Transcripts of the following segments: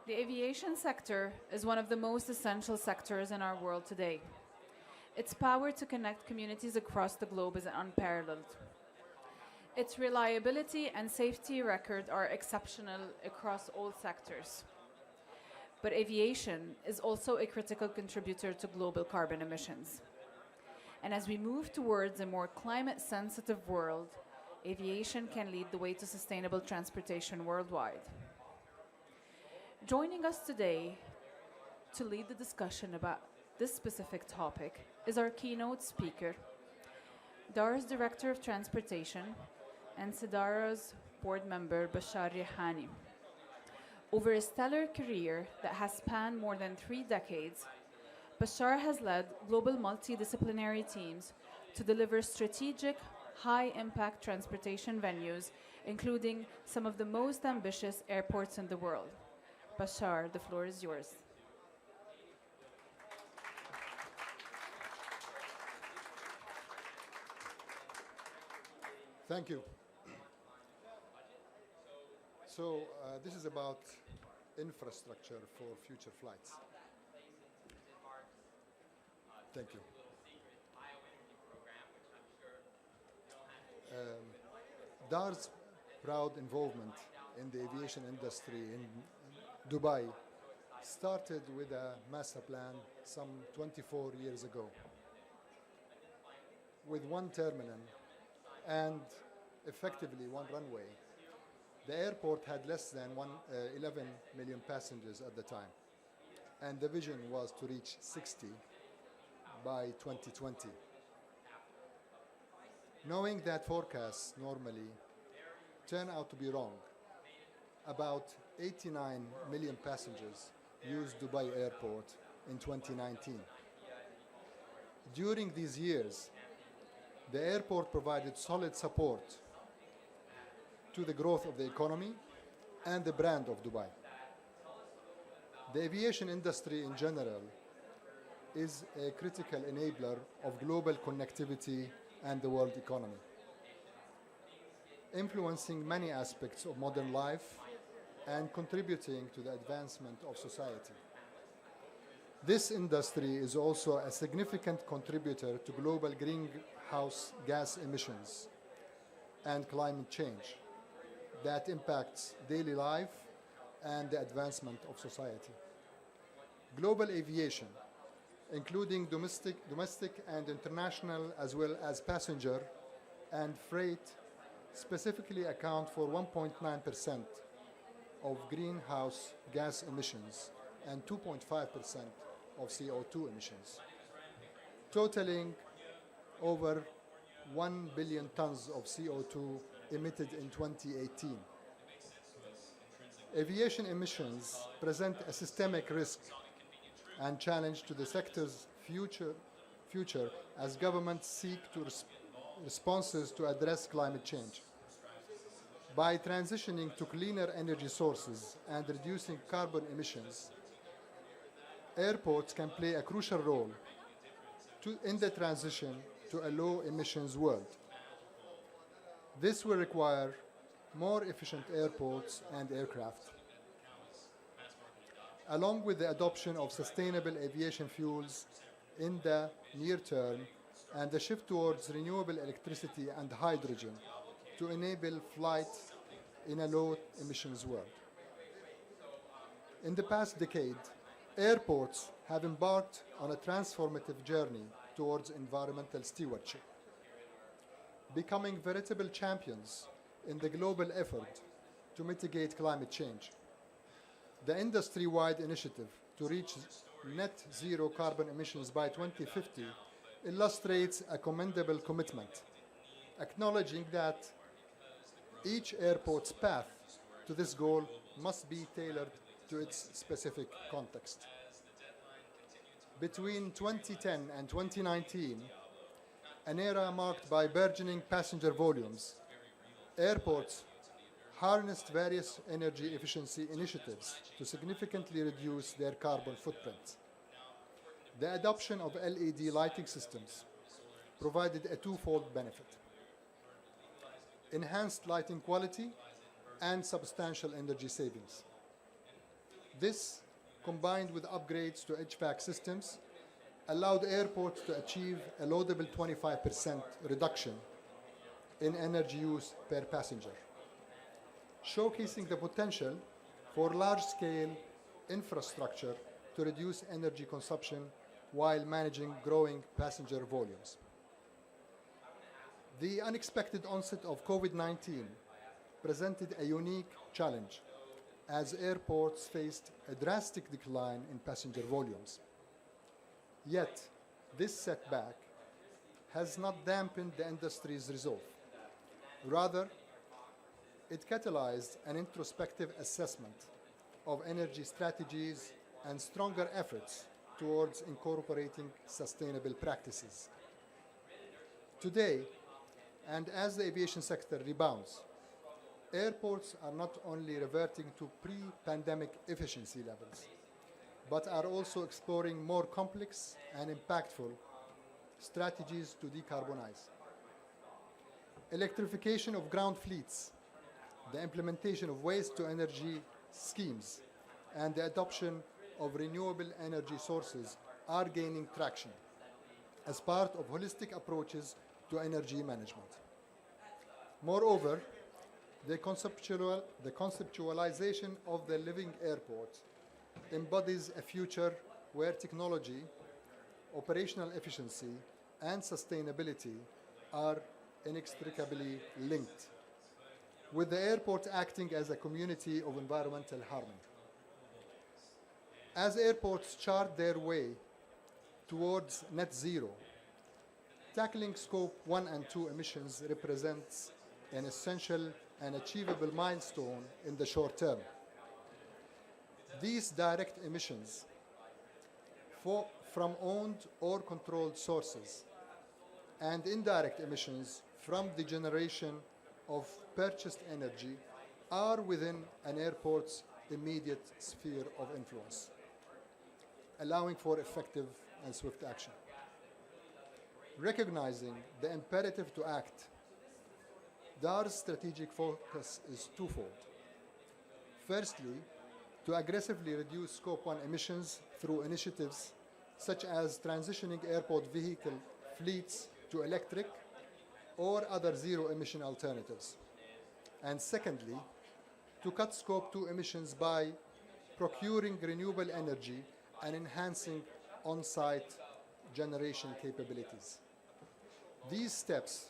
The aviation sector is one of the most essential sectors in our world today. Its power to connect communities across the globe is unparalleled. Its reliability and safety record are exceptional across all sectors. But aviation is also a critical contributor to global carbon emissions. And as we move towards a more climate sensitive world, aviation can lead the way to sustainable transportation worldwide. Joining us today to lead the discussion about this specific topic is our keynote speaker, DAR's Director of Transportation, and SIDARA's board member, Bashar Rihani. Over a stellar career that has spanned more than 3 decades, Bashar has led global multidisciplinary teams to deliver strategic, high-impact transportation venues, including some of the most ambitious airports in the world. Bashar, the floor is yours. Thank you. This is about infrastructure for future flights. Thank you. DAR's proud involvement in the aviation industry in Dubai started with a master plan some 24 years ago, with one terminal and effectively one runway. The airport had less than 11 million passengers at the time, and the vision was to reach 60 by 2020. Knowing that forecasts normally turn out to be wrong, about 89 million passengers used Dubai Airport in 2019. During these years, the airport provided solid support to the growth of the economy and the brand of Dubai. The aviation industry in general is a critical enabler of global connectivity and the world economy, influencing many aspects of modern life and contributing to the advancement of society. This industry is also a significant contributor to global greenhouse gas emissions and climate change that impacts daily life and the advancement of society. Global aviation, including domestic and international, as well as passenger and freight, specifically account for 1.9% of greenhouse gas emissions and 2.5% of CO2 emissions, totaling over 1 billion tons of CO2 emitted in 2018. Aviation emissions present a systemic risk and challenge to the sector's future as governments seek to responses to address climate change. By transitioning to cleaner energy sources and reducing carbon emissions, airports can play a crucial role in the transition to a low-emissions world. This will require more efficient airports and aircraft, along with the adoption of sustainable aviation fuels in the near term and the shift towards renewable electricity and hydrogen to enable flight in a low-emissions world. In the past decade, airports have embarked on a transformative journey towards environmental stewardship, becoming veritable champions in the global effort to mitigate climate change. The industry-wide initiative to reach net zero carbon emissions by 2050 illustrates a commendable commitment, acknowledging that each airport's path to this goal must be tailored to its specific context. Between 2010 and 2019, an era marked by burgeoning passenger volumes, airports harnessed various energy efficiency initiatives to significantly reduce their carbon footprint. The adoption of LED lighting systems provided a twofold benefit: enhanced lighting quality and substantial energy savings. This, combined with upgrades to HVAC systems, allowed airports to achieve a laudable 25% reduction in energy use per passenger, showcasing the potential for large-scale infrastructure to reduce energy consumption while managing growing passenger volumes. The unexpected onset of COVID-19 presented a unique challenge as airports faced a drastic decline in passenger volumes. Yet, this setback has not dampened the industry's resolve. Rather, it catalyzed an introspective assessment of energy strategies and stronger efforts towards incorporating sustainable practices. Today, and as the aviation sector rebounds, airports are not only reverting to pre-pandemic efficiency levels, but are also exploring more complex and impactful strategies to decarbonize. Electrification of ground fleets, the implementation of waste-to-energy schemes, and the adoption of renewable energy sources are gaining traction as part of holistic approaches to energy management. Moreover, the conceptualization of the living airport embodies a future where technology, operational efficiency, and sustainability are inextricably linked, with the airport acting as a community of environmental harmony. As airports chart their way towards net zero, tackling Scope 1 and 2 emissions represents an essential and achievable milestone in the short term. These direct emissions from owned or controlled sources and indirect emissions from the generation of purchased energy are within an airport's immediate sphere of influence, allowing for effective and swift action. Recognizing the imperative to act, DAR's strategic focus is twofold. Firstly, to aggressively reduce Scope 1 emissions through initiatives such as transitioning airport vehicle fleets to electric or other zero-emission alternatives. And secondly, to cut Scope 2 emissions by procuring renewable energy and enhancing on-site generation capabilities. These steps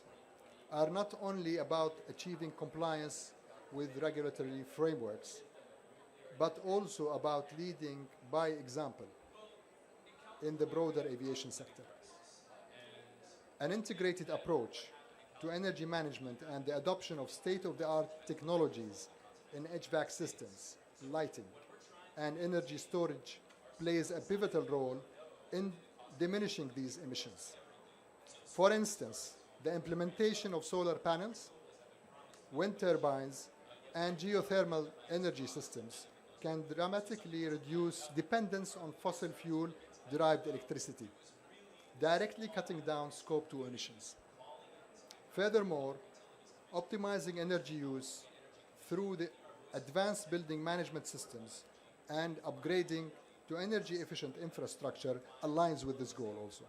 are not only about achieving compliance with regulatory frameworks, but also about leading by example in the broader aviation sector. An integrated approach to energy management and the adoption of state-of-the-art technologies in HVAC systems, lighting, and energy storage plays a pivotal role in diminishing these emissions. For instance, the implementation of solar panels, wind turbines, and geothermal energy systems can dramatically reduce dependence on fossil fuel-derived electricity, directly cutting down Scope 2 emissions. Furthermore, optimizing energy use through the advanced building management systems and upgrading to energy-efficient infrastructure aligns with this goal also.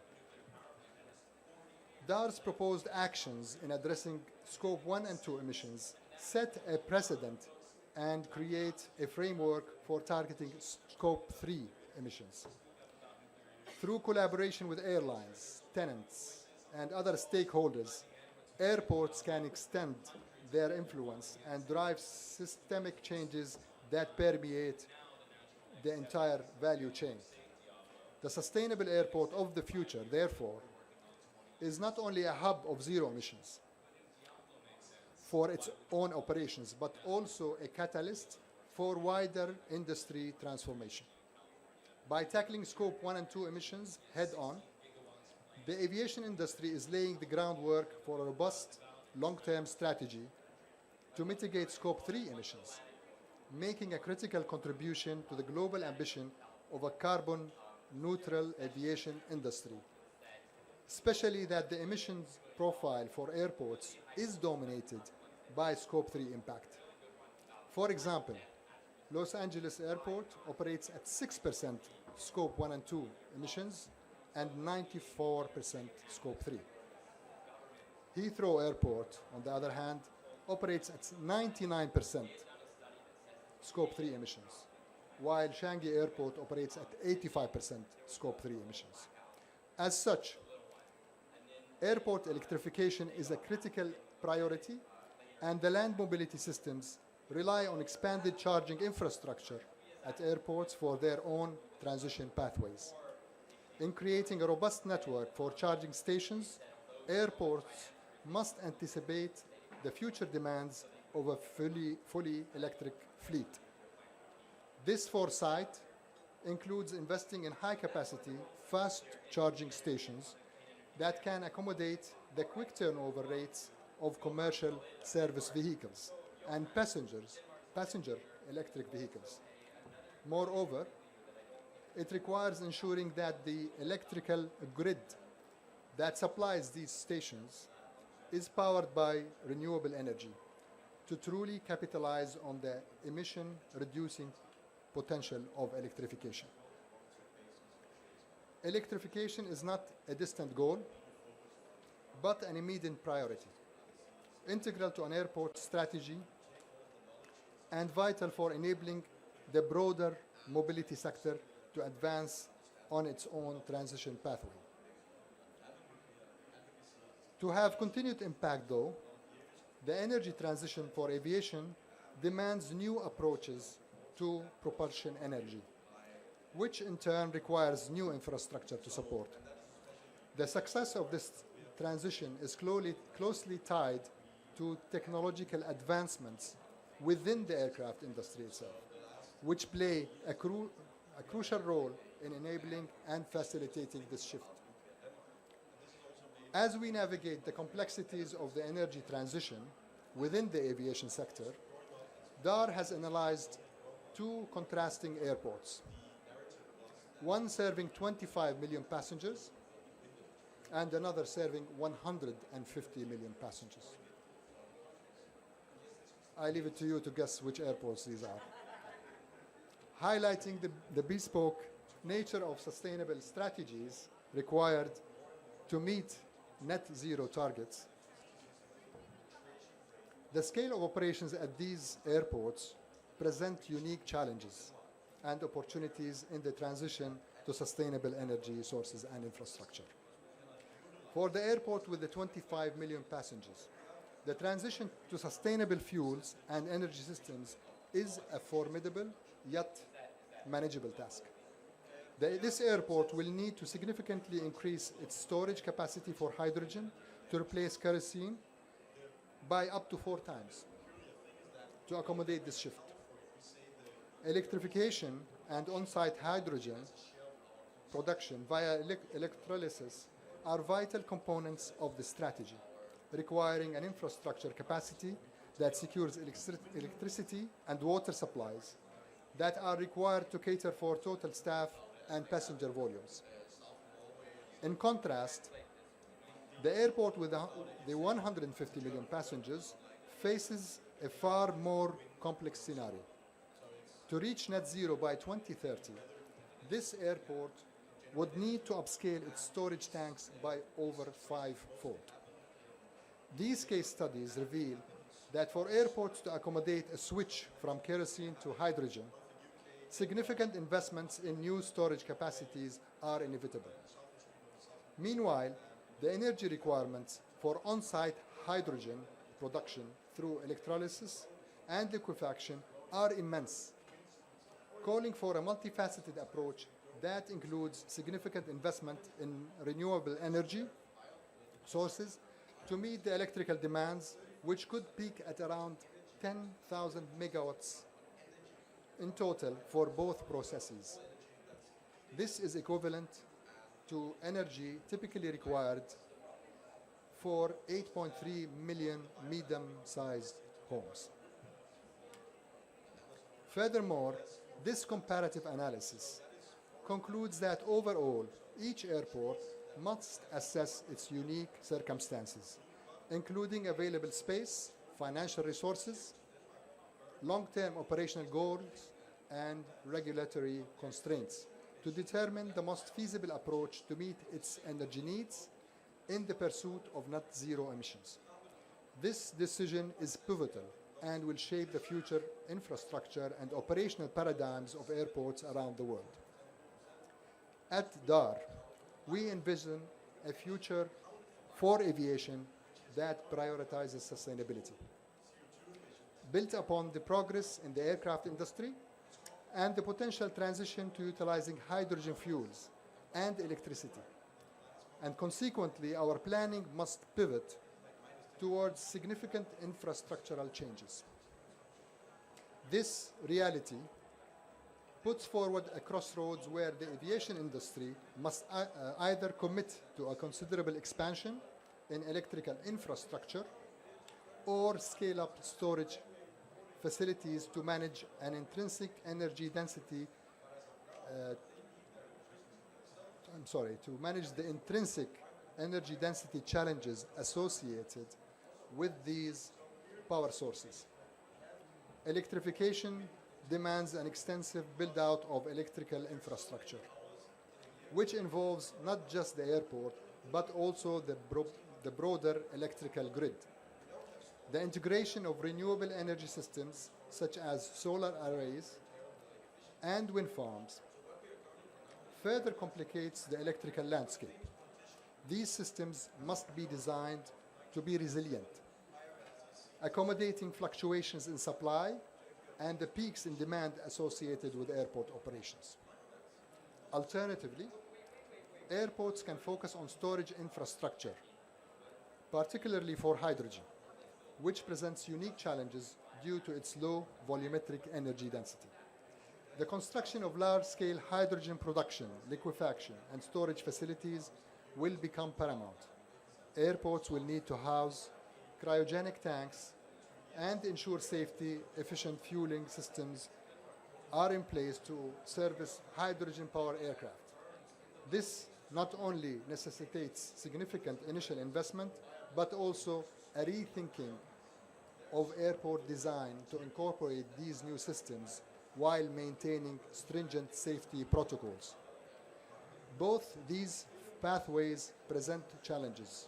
DAR's proposed actions in addressing Scope 1 and 2 emissions set a precedent and create a framework for targeting Scope 3 emissions. Through collaboration with airlines, tenants, and other stakeholders, airports can extend their influence and drive systemic changes that permeate the entire value chain. The sustainable airport of the future, therefore, is not only a hub of zero emissions for its own operations, but also a catalyst for wider industry transformation. By tackling Scope 1 and 2 emissions head-on, the aviation industry is laying the groundwork for a robust, long-term strategy to mitigate Scope 3 emissions, making a critical contribution to the global ambition of a carbon-neutral aviation industry, especially that the emissions profile for airports is dominated by Scope 3 impact. For example, Los Angeles Airport operates at 6% Scope 1 and 2 emissions and 94% Scope 3. Heathrow Airport, on the other hand, operates at 99% Scope 3 emissions, while Shanghai Airport operates at 85% Scope 3 emissions. As such, airport electrification is a critical priority, and the land mobility systems rely on expanded charging infrastructure at airports for their own transition pathways. In creating a robust network for charging stations, airports must anticipate the future demands of a fully electric fleet. This foresight includes investing in high-capacity, fast charging stations that can accommodate the quick turnover rates of commercial service vehicles and passenger electric vehicles. Moreover, it requires ensuring that the electrical grid that supplies these stations is powered by renewable energy to truly capitalize on the emission-reducing potential of electrification. Electrification is not a distant goal, but an immediate priority, integral to an airport strategy and vital for enabling the broader mobility sector to advance on its own transition pathway. To have continued impact, though, the energy transition for aviation demands new approaches to propulsion energy, which in turn requires new infrastructure to support. The success of this transition is closely tied to technological advancements within the aircraft industry itself, which play a crucial role in enabling and facilitating this shift. As we navigate the complexities of the energy transition within the aviation sector, DAR has analyzed two contrasting airports, one serving 25 million passengers and another serving 150 million passengers. I leave it to you to guess which airports these are. Highlighting the bespoke nature of sustainable strategies required to meet net zero targets, the scale of operations at these airports present unique challenges and opportunities in the transition to sustainable energy sources and infrastructure. For the airport with the 25 million passengers, the transition to sustainable fuels and energy systems is a formidable yet manageable task. This airport will need to significantly increase its storage capacity for hydrogen to replace kerosene by up to 4 times to accommodate this shift. Electrification and on-site hydrogen production via electrolysis are vital components of the strategy, requiring an infrastructure capacity that secures electricity and water supplies that are required to cater for total staff and passenger volumes. In contrast, the airport with the 150 million passengers faces a far more complex scenario. To reach net zero by 2030, this airport would need to upscale its storage tanks by over 5-fold. These case studies reveal that for airports to accommodate a switch from kerosene to hydrogen, significant investments in new storage capacities are inevitable. Meanwhile, the energy requirements for on-site hydrogen production through electrolysis and liquefaction are immense, calling for a multifaceted approach that includes significant investment in renewable energy sources to meet the electrical demands, which could peak at around 10,000 megawatts in total for both processes. This is equivalent to energy typically required for 8.3 million medium-sized homes. Furthermore, this comparative analysis concludes that overall, each airport must assess its unique circumstances, including available space, financial resources, long-term operational goals, and regulatory constraints to determine the most feasible approach to meet its energy needs in the pursuit of net zero emissions. This decision is pivotal and will shape the future infrastructure and operational paradigms of airports around the world. At DAR, we envision a future for aviation that prioritizes sustainability, built upon the progress in the aircraft industry and the potential transition to utilizing hydrogen fuels and electricity. And consequently, our planning must pivot towards significant infrastructural changes. This reality puts forward a crossroads where the aviation industry must either commit to a considerable expansion in electrical infrastructure or scale up storage facilities to manage an intrinsic energy density to manage the intrinsic energy density challenges associated with these power sources. Electrification demands an extensive build-out of electrical infrastructure, which involves not just the airport, but also the broader electrical grid. The integration of renewable energy systems, such as solar arrays and wind farms, further complicates the electrical landscape. These systems must be designed to be resilient, accommodating fluctuations in supply and the peaks in demand associated with airport operations. Alternatively, airports can focus on storage infrastructure, particularly for hydrogen, which presents unique challenges due to its low volumetric energy density. The construction of large-scale hydrogen production, liquefaction, and storage facilities will become paramount. Airports will need to house cryogenic tanks and ensure safety, efficient fueling systems are in place to service hydrogen-powered aircraft. This not only necessitates significant initial investment, but also a rethinking of airport design to incorporate these new systems while maintaining stringent safety protocols. Both these pathways present challenges.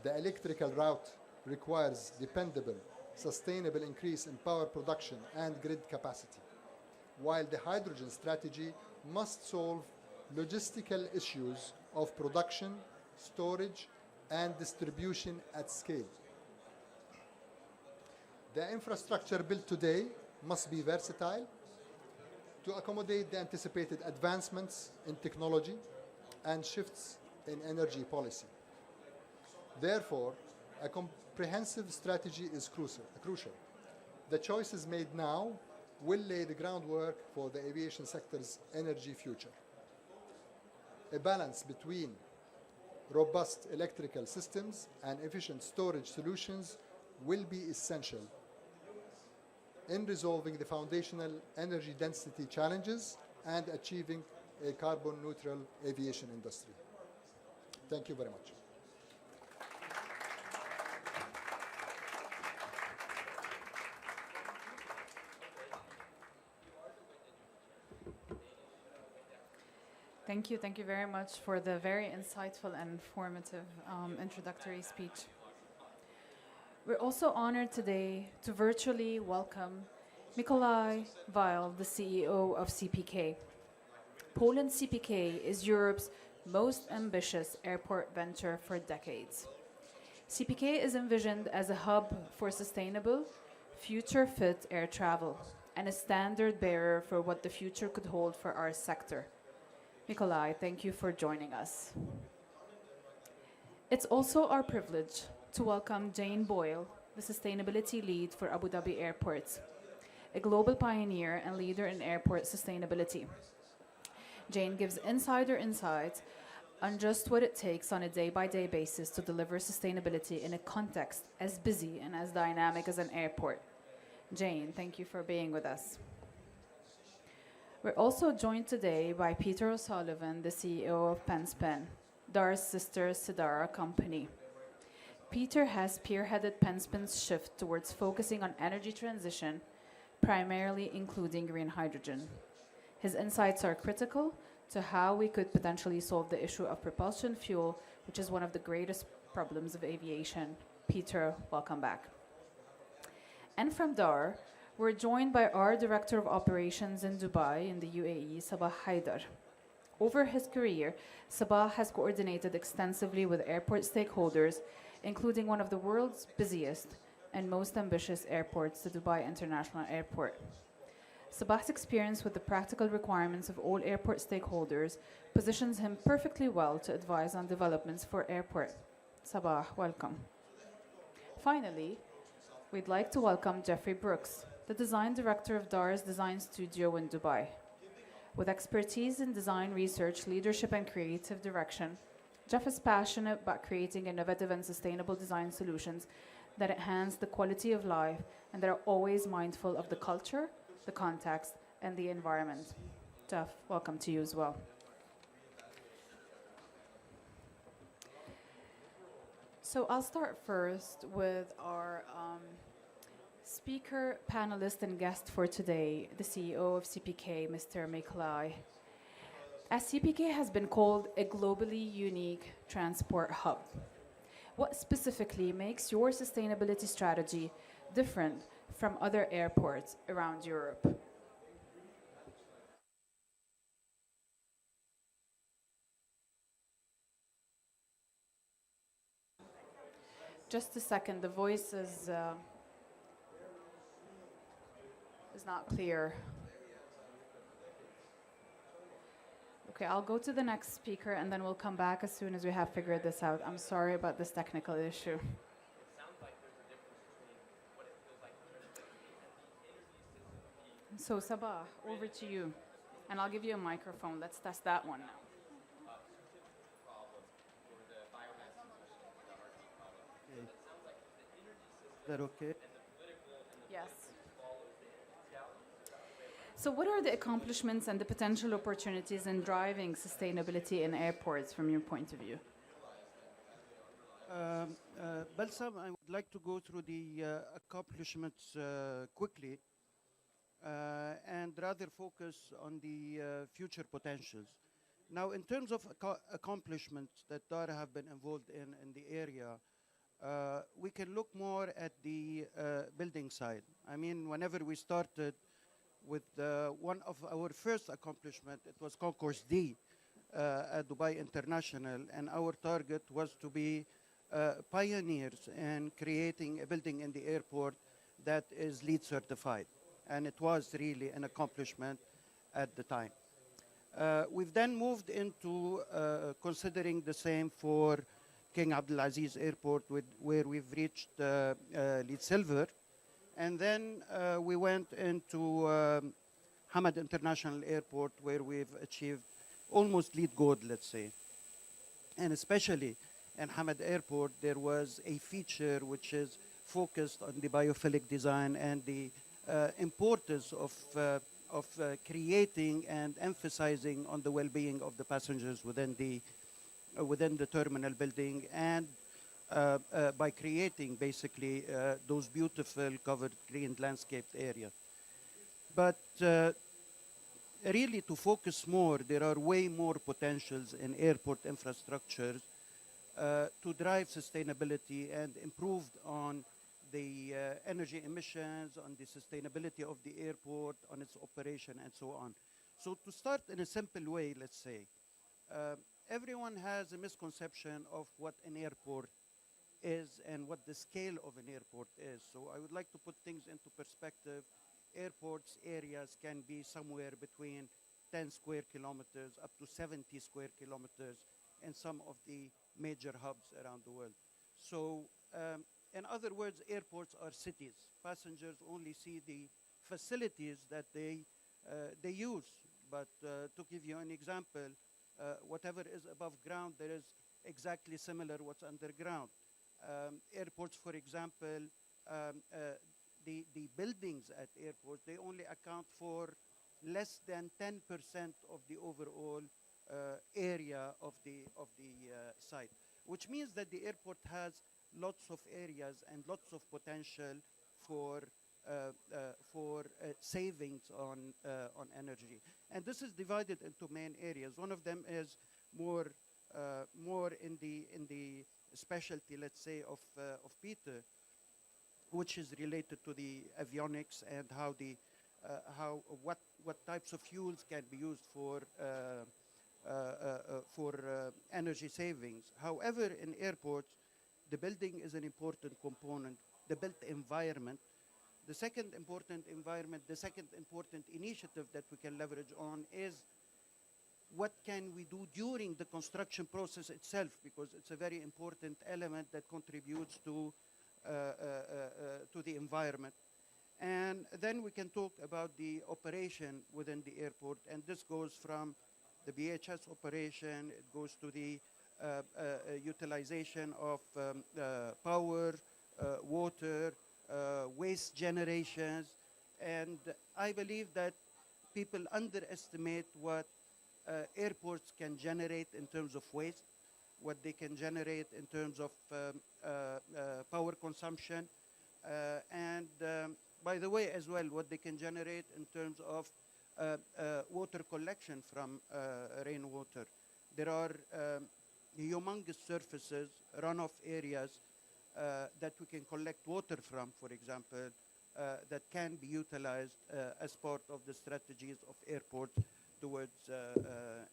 The electrical route requires dependable, sustainable increase in power production and grid capacity, while the hydrogen strategy must solve logistical issues of production, storage, and distribution at scale. The infrastructure built today must be versatile to accommodate the anticipated advancements in technology and shifts in energy policy. Therefore, a comprehensive strategy is crucial. The choices made now will lay the groundwork for the aviation sector's energy future. A balance between robust electrical systems and efficient storage solutions will be essential in resolving the foundational energy density challenges and achieving a carbon-neutral aviation industry. Thank you very much. Thank you very much for the very insightful and informative introductory speech. We're also honored today to virtually welcome Mikołaj Weil, the CEO of CPK. Poland CPK is Europe's most ambitious airport venture for decades. CPK is envisioned as a hub for sustainable, future-fit air travel and a standard bearer for what the future could hold for our sector. Mikołaj, thank you for joining us. It's also our privilege to welcome Jane Boyle, the sustainability lead for Abu Dhabi Airports, a global pioneer and leader in airport sustainability. Jane gives insider insights on just what it takes on a day-by-day basis to deliver sustainability in a context as busy and as dynamic as an airport. Jane, thank you for being with us. We're also joined today by Peter O'Sullivan, the CEO of Penspen, Dar's sister Sidara company. Peter has spearheaded Penspen's shift towards focusing on energy transition, primarily including green hydrogen. His insights are critical to how we could potentially solve the issue of propulsion fuel, which is one of the greatest problems of aviation. Peter, welcome back. And from Dar, we're joined by our Director of Operations in Dubai in the UAE, Sabah Haidar. Over his career, Sabah has coordinated extensively with airport stakeholders, including one of the world's busiest and most ambitious airports, the Dubai International Airport. Sabah's experience with the practical requirements of all airport stakeholders positions him perfectly well to advise on developments for airport. Sabah, welcome. Finally, we'd like to welcome Jeffrey Brooks, the design director of DAR's design studio in Dubai. With expertise in design research, leadership, and creative direction, Jeff is passionate about creating innovative and sustainable design solutions that enhance the quality of life and that are always mindful of the culture, the context, and the environment. Jeff, welcome to you as well. So I'll start first with our speaker, panelist, and guest for today, the CEO of CPK, Mr. Mikolai. As CPK has been called a globally unique transport hub, what specifically makes your sustainability strategy different from other airports around Europe? Just a second, the voice is not clear. Okay, I'll go to the next speaker and then we'll come back as soon as we have figured this out. I'm sorry about this technical issue. So Sabah, over to you. And I'll give you a microphone. Let's test that one now. Okay. Is that okay? Yes. So what are the accomplishments and the potential opportunities in driving sustainability in airports from your point of view? Balsam, I would like to go through the accomplishments quickly and rather focus on the future potentials. Now, in terms of accomplishments that DARA have been involved in the area, we can look more at the building side. I mean, whenever we started with one of our first accomplishment, it was Concourse D at Dubai International, and our target was to be pioneers in creating a building in the airport that is LEED certified, and it was really an accomplishment at the time. We've then moved into considering the same for King Abdulaziz Airport, where we've reached LEED Silver. And then we went into Hamad International Airport, where we've achieved almost LEED Gold, let's say. And especially in Hamad Airport, there was a feature which is focused on the biophilic design and the importance of creating and emphasizing on the well-being of the passengers within the terminal building, and by creating basically those beautiful covered green landscaped areas. But really, to focus more, there are way more potentials in airport infrastructures to drive sustainability and improve on the energy emissions, on the sustainability of the airport, on its operation, and so on. So to start in a simple way, let's say, everyone has a misconception of what an airport is and what the scale of an airport is. So I would like to put things into perspective. Airports areas can be somewhere between 10 square kilometers up to 70 square kilometers in some of the major hubs around the world. So in other words, airports are cities. Passengers only see the facilities that they use. But to give you an example, whatever is above ground, there is exactly similar what's underground. Airports, for example, the buildings at airports, they only account for less than 10% of the overall area of the site, which means that the airport has lots of areas and lots of potential for savings on energy. And this is divided into main areas. One of them is more in the specialty, let's say, of Peter, which is related to the avionics and what types of fuels can be used for energy savings. However, in airports, the building is an important component, the built environment. The second important initiative that we can leverage on is what can we do during the construction process itself, because it's a very important element that contributes to the environment. And then we can talk about the operation within the airport, and this goes from the BHS operation, it goes to the utilization of power, water, waste generations, and I believe that people underestimate what airports can generate in terms of waste, what they can generate in terms of power consumption, and by the way as well, what they can generate in terms of water collection from rainwater. There are humongous surfaces, runoff areas that we can collect water from, for example, that can be utilized as part of the strategies of airports towards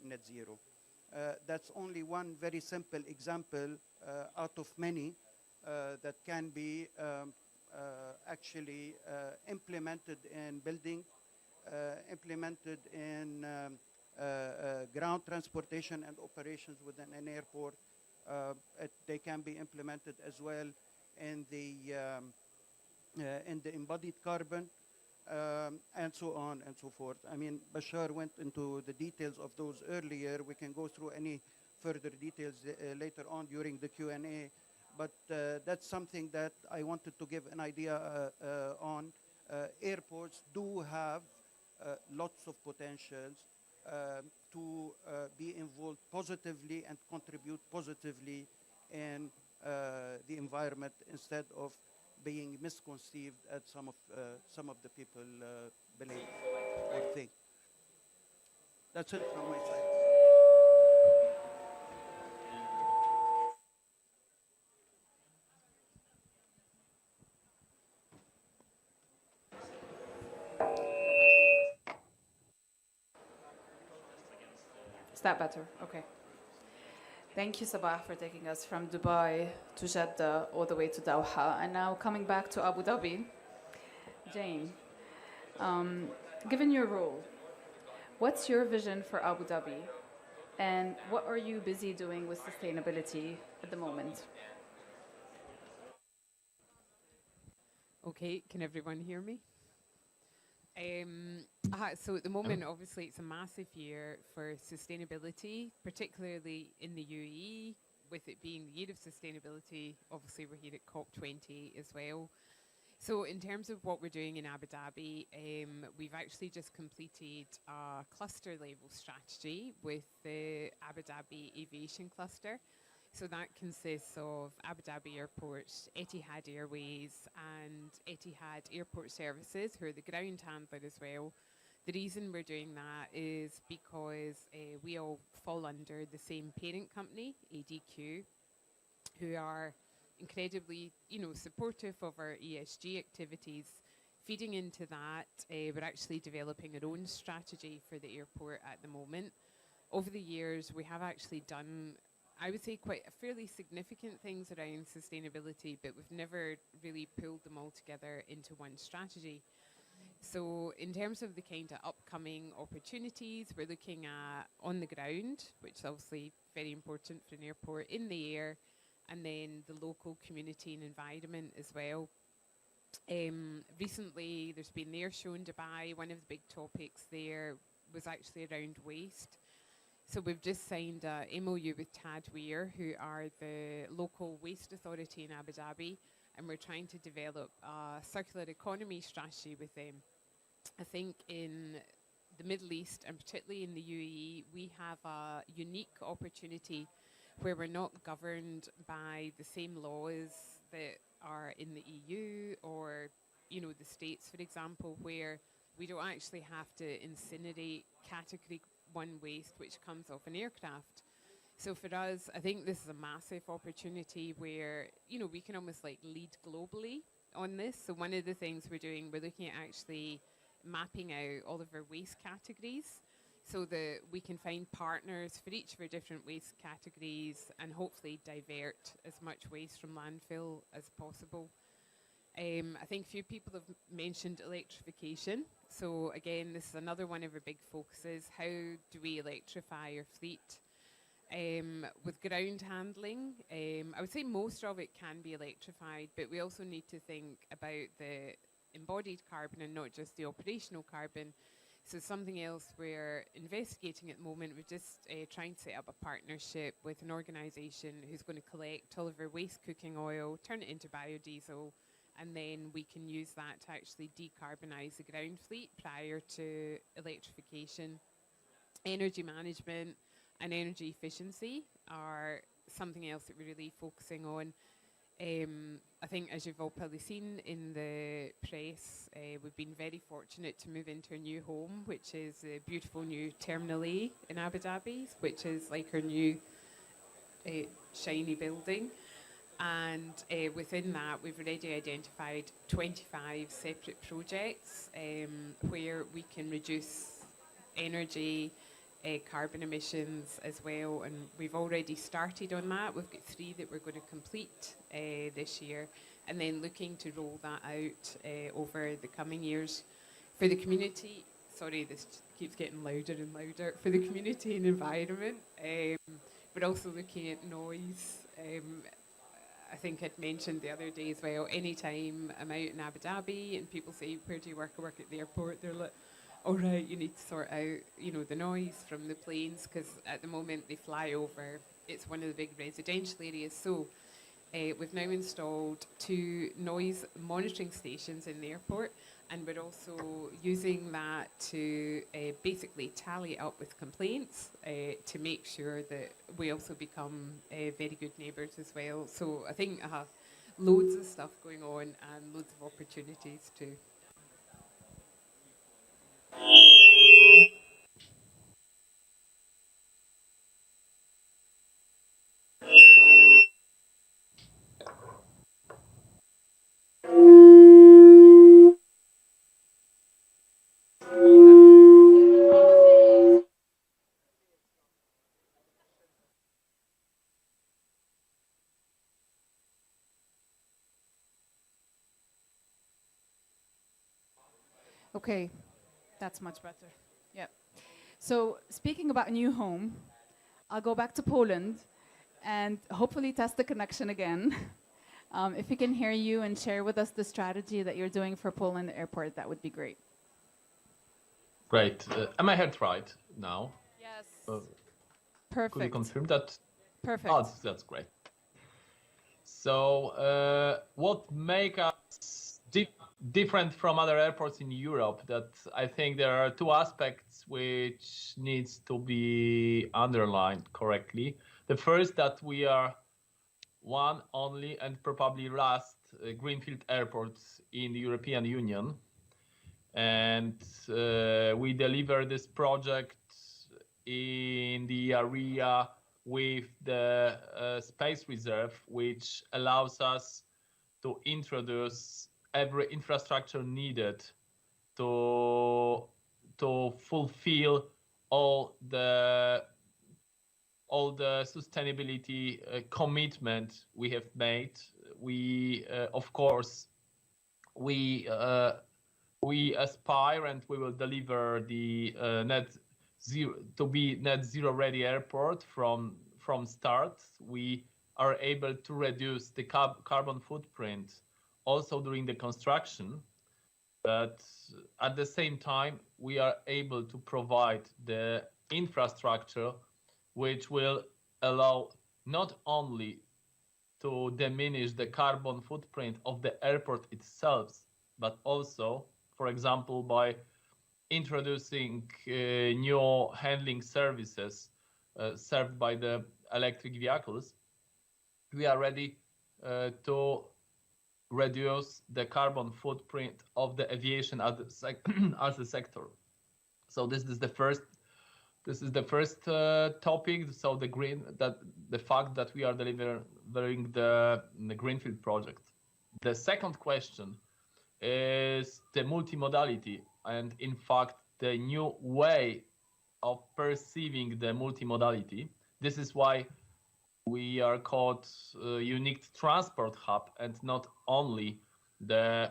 net zero. That's only one very simple example out of many that can be actually implemented in building, implemented in ground transportation and operations within an airport. They can be implemented as well in the embodied carbon, and so on and so forth. I mean, Bashar went into the details of those earlier. We can go through any further details later on during the Q&A, but that's something that I wanted to give an idea on. Airports do have lots of potentials to be involved positively and contribute positively in the environment, instead of being misconceived as some of the people believe or think. That's it from my side. Is that better? Okay. Thank you, Sabah, for taking us from Dubai to Jeddah all the way to Doha. And now coming back to Abu Dhabi, Jane, given your role, what's your vision for Abu Dhabi? And what are you busy doing with sustainability at the moment? Okay, can everyone hear me? So at the moment, obviously, it's a massive year for sustainability, particularly in the UAE, with it being the year of sustainability. Obviously, we're here at COP20 as well. So in terms of what we're doing in Abu Dhabi, we've actually just completed a cluster level strategy with the Abu Dhabi aviation cluster. So that consists of Abu Dhabi Airport, Etihad Airways and Etihad Airport Services, who are the ground handler as well. The reason we're doing that is because we all fall under the same parent company, ADQ, who are incredibly, supportive of our ESG activities. Feeding into that, we're actually developing our own strategy for the airport at the moment. Over the years, we have actually done, I would say, quite a fairly significant things around sustainability, but we've never really pulled them all together into one strategy. So in terms of the kind of upcoming opportunities, we're looking at on the ground, which is obviously very important for an airport, in the air, and then the local community and environment as well. Recently, there's been the air show in Dubai. One of the big topics there was actually around waste. So we've just signed a MOU with Tadweer, who are the local waste authority in Abu Dhabi, and we're trying to develop a circular economy strategy with them. I think in the Middle East, and particularly in the UAE, we have a unique opportunity where we're not governed by the same laws that are in the EU or the States, for example, where we don't actually have to incinerate category 1 waste, which comes off an aircraft. So for us, I think this is a massive opportunity where, we can almost like lead globally on this. So one of the things we're doing, we're looking at actually mapping out all of our waste categories so that we can find partners for each of our different waste categories and hopefully divert as much waste from landfill as possible. I think a few people have mentioned electrification. So again, this is another one of our big focuses. How do we electrify our fleet? With ground handling, I would say most of it can be electrified, but we also need to think about the embodied carbon and not just the operational carbon. So something else we're investigating at the moment, we're just trying to set up a partnership with an organisation who's going to collect all of our waste cooking oil, turn it into biodiesel, and then we can use that to actually decarbonise the ground fleet prior to electrification. Energy management and energy efficiency are something else that we're really focusing on. I think, as you've all probably seen in the press, we've been very fortunate to move into a new home, which is a beautiful new Terminal A in Abu Dhabi, which is like our new shiny building. And within that, we've already identified 25 separate projects where we can reduce energy, carbon emissions as well, and we've already started on that. We've got 3 that we're going to complete this year, and then looking to roll that out over the coming years. For the community, sorry, this keeps getting louder and louder. For the community and environment, we're also looking at noise. I think I'd mentioned the other day as well, anytime I'm out in Abu Dhabi and people say, where do you work? I work at the airport. They're like, all right, you need to sort out, the noise from the planes, because at the moment they fly over. It's one of the big residential areas. So we've now installed 2 noise monitoring stations in the airport, and we're also using that to basically tally it up with complaints to make sure that we also become very good neighbours as well. So I think I have loads of stuff going on and loads of opportunities too. Okay, that's much better. Yeah. So speaking about a new home, I'll go back to Poland and hopefully test the connection again. If we can hear you and share with us the strategy that you're doing for Poland Airport, that would be great. Great. Am I heard right now? Yes. Could you Perfect. confirm that? Perfect. Oh, that's great. So what make us different from other airports in Europe? That I think there are 2 aspects which needs to be underlined correctly. The first, that we are one only and probably last greenfield airport in the European Union, and we deliver this project in the area with the space reserve, which allows us to introduce every infrastructure needed to fulfill all the sustainability commitment we have made. We of course we aspire, and we will deliver the net zero ready airport from start. We are able to reduce the carbon footprint also during the construction, but at the same time we are able to provide the infrastructure which will allow not only to diminish the carbon footprint of the airport itself, but also, for example, by introducing new handling services served by the electric vehicles, we are ready to reduce the carbon footprint of the aviation as as a sector. So this is the first topic. So the fact that we are delivering the greenfield project. The second question is the multimodality, and in fact the new way of perceiving the multimodality. This is why we are called unique transport hub and not only the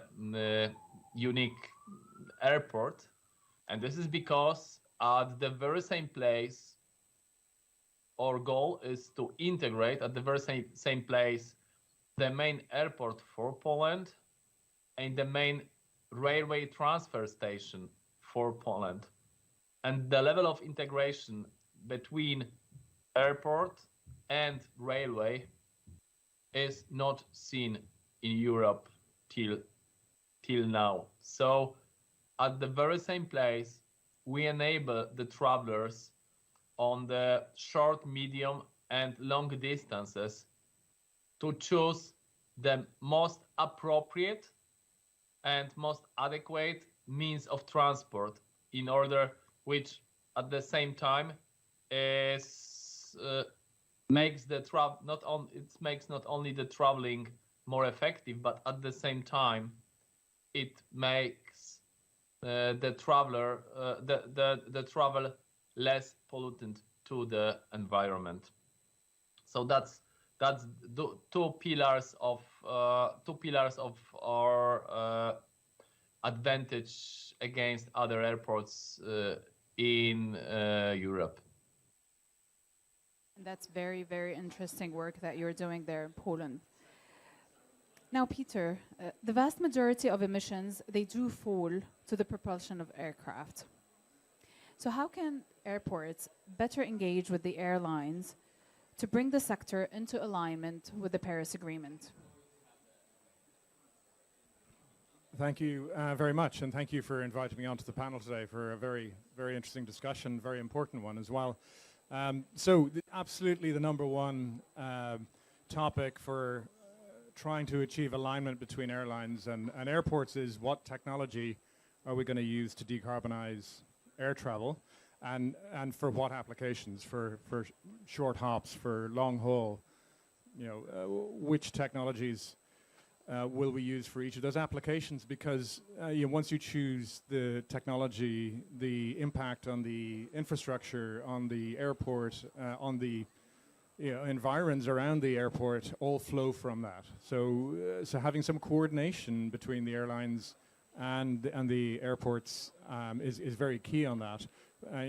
unique airport. And this is because at the very same place, our goal is to integrate at the very same place the main airport for Poland and the main railway transfer station for Poland. And the level of integration between airport and railway is not seen in Europe till now. So at the very same place, we enable the travelers on the short, medium, and long distances to choose the most appropriate and most adequate means of transport in order which at the same time is makes the makes not only the traveling more effective, but at the same time it makes the travel less pollutant to the environment. So that's two pillars of our advantage against other airports in Europe. That's very, very interesting work that you're doing there in Poland. Now, Peter, the vast majority of emissions, they do fall to the propulsion of aircraft. So how can airports better engage with the airlines to bring the sector into alignment with the Paris Agreement? Thank you very much, and thank you for inviting me onto the panel today for a very, very interesting discussion, very important one as well. Absolutely the number one topic for trying to achieve alignment between airlines and airports is what technology are we going to use to decarbonize air travel, and for what applications, for short hops, for long haul, which technologies will we use for each of those applications, because once you choose the technology, the impact on the infrastructure, on the airport, on the environs around the airport all flow from that. So having some coordination between the airlines and the airports is very key on that.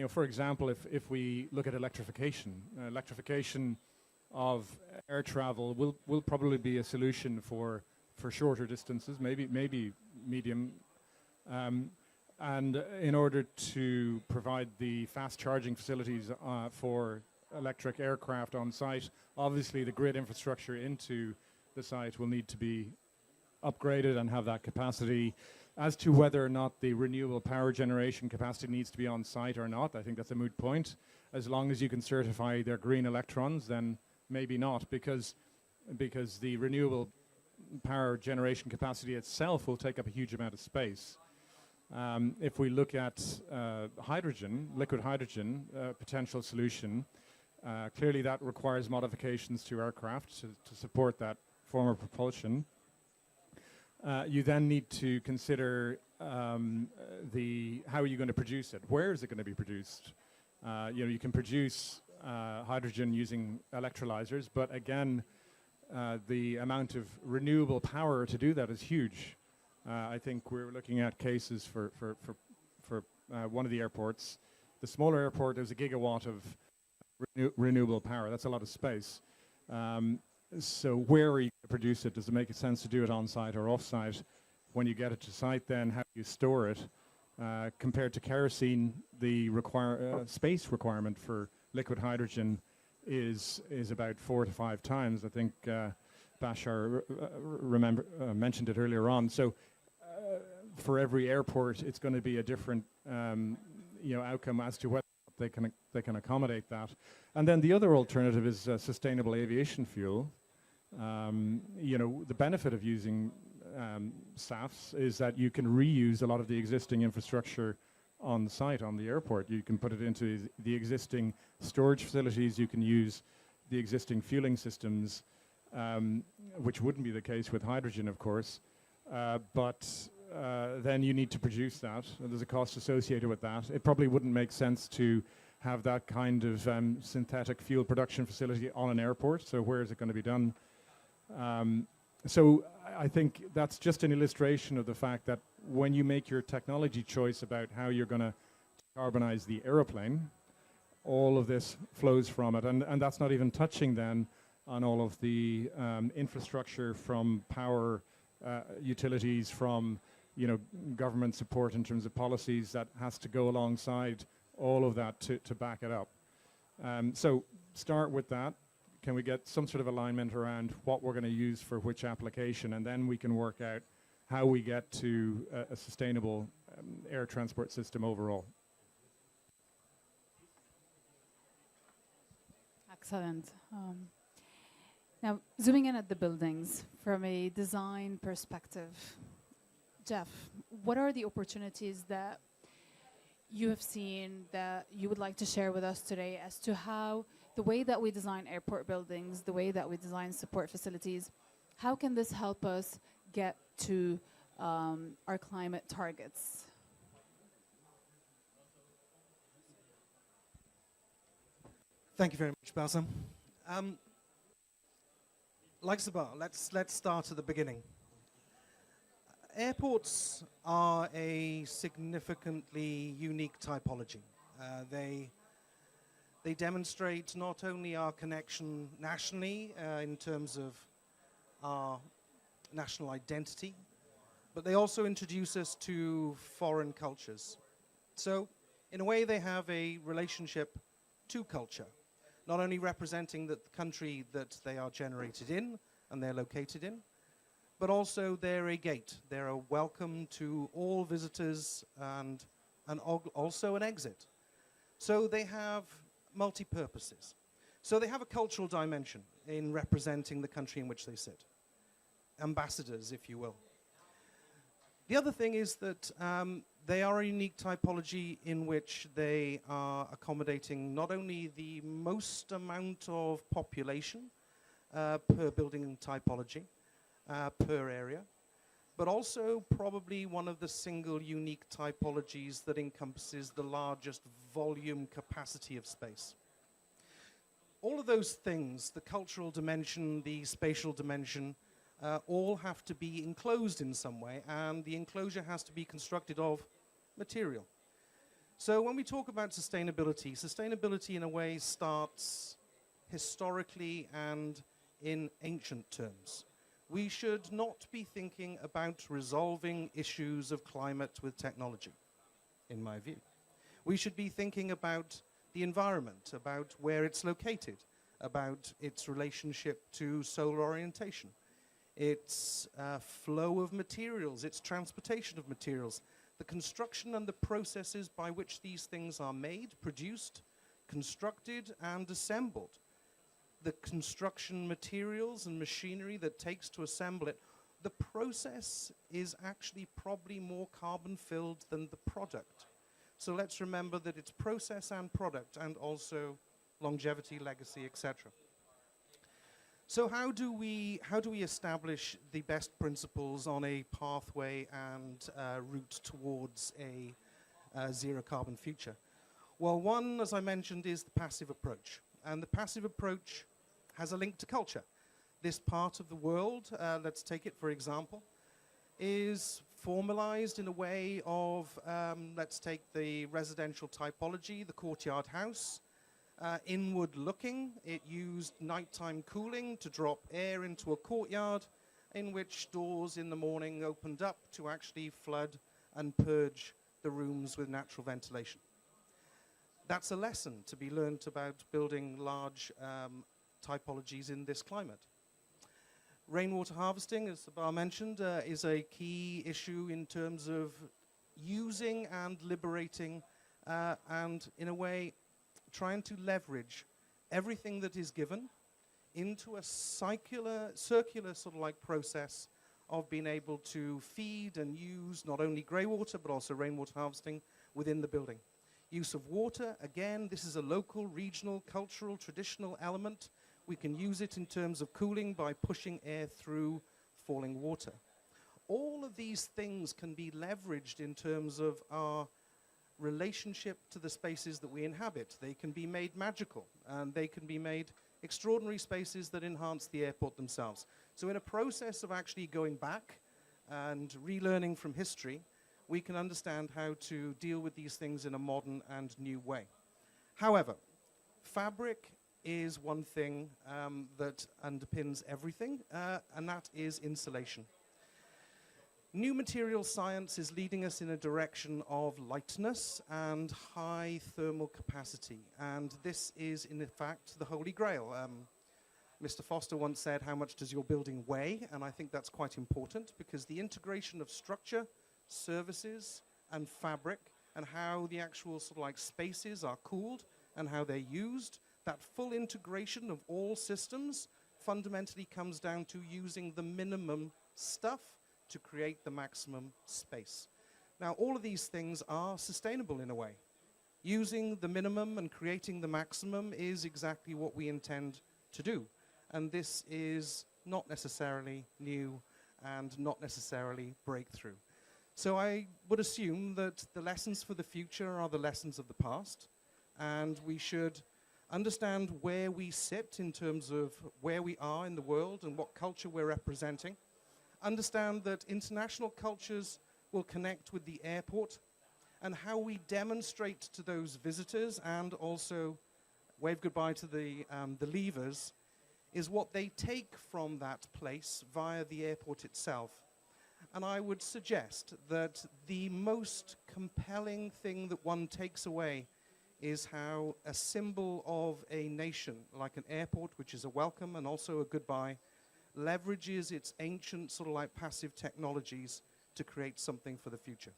For example, if we look at electrification of air travel will probably be a solution for shorter distances, maybe medium, and in order to provide the fast charging facilities for electric aircraft on site, obviously the grid infrastructure into the site will need to be upgraded and have that capacity. As to whether or not the renewable power generation capacity needs to be on site or not, I think that's a moot point. As long as you can certify their green electrons, then maybe not, because the renewable power generation capacity itself will take up a huge amount of space. If we look at hydrogen, liquid hydrogen, potential solution, clearly that requires modifications to aircraft to support that form of propulsion. You then need to consider how are you going to produce it? Where is it going to be produced? You can produce hydrogen using electrolyzers, but again, the amount of renewable power to do that is huge. I think we're looking at cases for one of the airports. The smaller airport, there's a gigawatt of renewable power. That's a lot of space. So where are you going to produce it? Does it make sense to do it on-site or off-site? When you get it to site, then how do you store it? Compared to kerosene, the space requirement for liquid hydrogen is about 4 to 5 times. I think Bashar mentioned it earlier on. So for every airport, it's going to be a different outcome as to whether they can accommodate that. And then the other alternative is sustainable aviation fuel. The benefit of using SAFs is that you can reuse a lot of the existing infrastructure on site, on the airport. You can put it into the existing storage facilities, you can use the existing fueling systems, which wouldn't be the case with hydrogen, of course. But then you need to produce that, and there's a cost associated with that. It probably wouldn't make sense to have that kind of synthetic fuel production facility on an airport, so where is it going to be done? So I think that's just an illustration of the fact that when you make your technology choice about how you're going to decarbonize the aeroplane, all of this flows from it. And that's not even touching then on all of the infrastructure from power utilities, from government support in terms of policies that has to go alongside all of that to back it up. So start with that. Can we get some sort of alignment around what we're going to use for which application, and then we can work out how we get to a sustainable air transport system overall. Excellent. Now, zooming in at the buildings from a design perspective, Jeff, what are the opportunities that you have seen that you would like to share with us today as to how the way that we design airport buildings, the way that we design support facilities, how can this help us get to our climate targets? Thank you very much, Bassam. Like Sabah, let's start at the beginning. Airports are a significantly unique typology. They demonstrate not only our connection nationally in terms of our national identity, but they also introduce us to foreign cultures. So, in a way, they have a relationship to culture, not only representing the country that they are generated in and they're located in, but also they're a gate. They're a welcome to all visitors and also an exit. So they have multi-purposes. So they have a cultural dimension in representing the country in which they sit. Ambassadors, if you will. The other thing is that they are a unique typology in which they are accommodating not only the most amount of population per building typology, per area, but also probably one of the single unique typologies that encompasses the largest volume capacity of space. All of those things, the cultural dimension, the spatial dimension, all have to be enclosed in some way, and the enclosure has to be constructed of material. So when we talk about sustainability, sustainability in a way starts historically and in ancient terms. We should not be thinking about resolving issues of climate with technology, in my view. We should be thinking about the environment, about where it's located, about its relationship to solar orientation, its flow of materials, its transportation of materials, the construction and the processes by which these things are made, produced, constructed, and assembled. The construction materials and machinery that takes to assemble it. The process is actually probably more carbon-filled than the product. So let's remember that it's process and product, and also longevity, legacy, etc. So how do we establish the best principles on a pathway and route towards a zero carbon future? Well, one, as I mentioned, is the passive approach. And the passive approach has a link to culture. This part of the world, let's take it for example, is formalized in a way of, let's take the residential typology, the courtyard house, inward looking. It used nighttime cooling to drop air into a courtyard in which doors in the morning opened up to actually flood and purge the rooms with natural ventilation. That's a lesson to be learned about building large typologies in this climate. Rainwater harvesting, as Sabah mentioned, is a key issue in terms of using and liberating and, in a way, trying to leverage everything that is given into a circular sort of like process of being able to feed and use not only grey water but also rainwater harvesting within the building. Use of water, again, this is a local, regional, cultural, traditional element. We can use it in terms of cooling by pushing air through falling water. All of these things can be leveraged in terms of our relationship to the spaces that we inhabit. They can be made magical, and they can be made extraordinary spaces that enhance the airport themselves. So in a process of actually going back and relearning from history, we can understand how to deal with these things in a modern and new way. However, fabric is one thing that underpins everything, and that is insulation. New material science is leading us in a direction of lightness and high thermal capacity, and this is in fact the holy grail. Mr. Foster once said, how much does your building weigh? And I think that's quite important, because the integration of structure, services and fabric, and how the actual sort of like spaces are cooled and how they're used, that full integration of all systems fundamentally comes down to using the minimum stuff to create the maximum space. Now, all of these things are sustainable in a way. Using the minimum and creating the maximum is exactly what we intend to do. And this is not necessarily new and not necessarily breakthrough. So I would assume that the lessons for the future are the lessons of the past, and we should understand where we sit in terms of where we are in the world and what culture we're representing. Understand that international cultures will connect with the airport, and how we demonstrate to those visitors and also wave goodbye to the leavers is what they take from that place via the airport itself. And I would suggest that the most compelling thing that one takes away is how a symbol of a nation, like an airport, which is a welcome and also a goodbye, leverages its ancient sort of like passive technologies to create something for the future.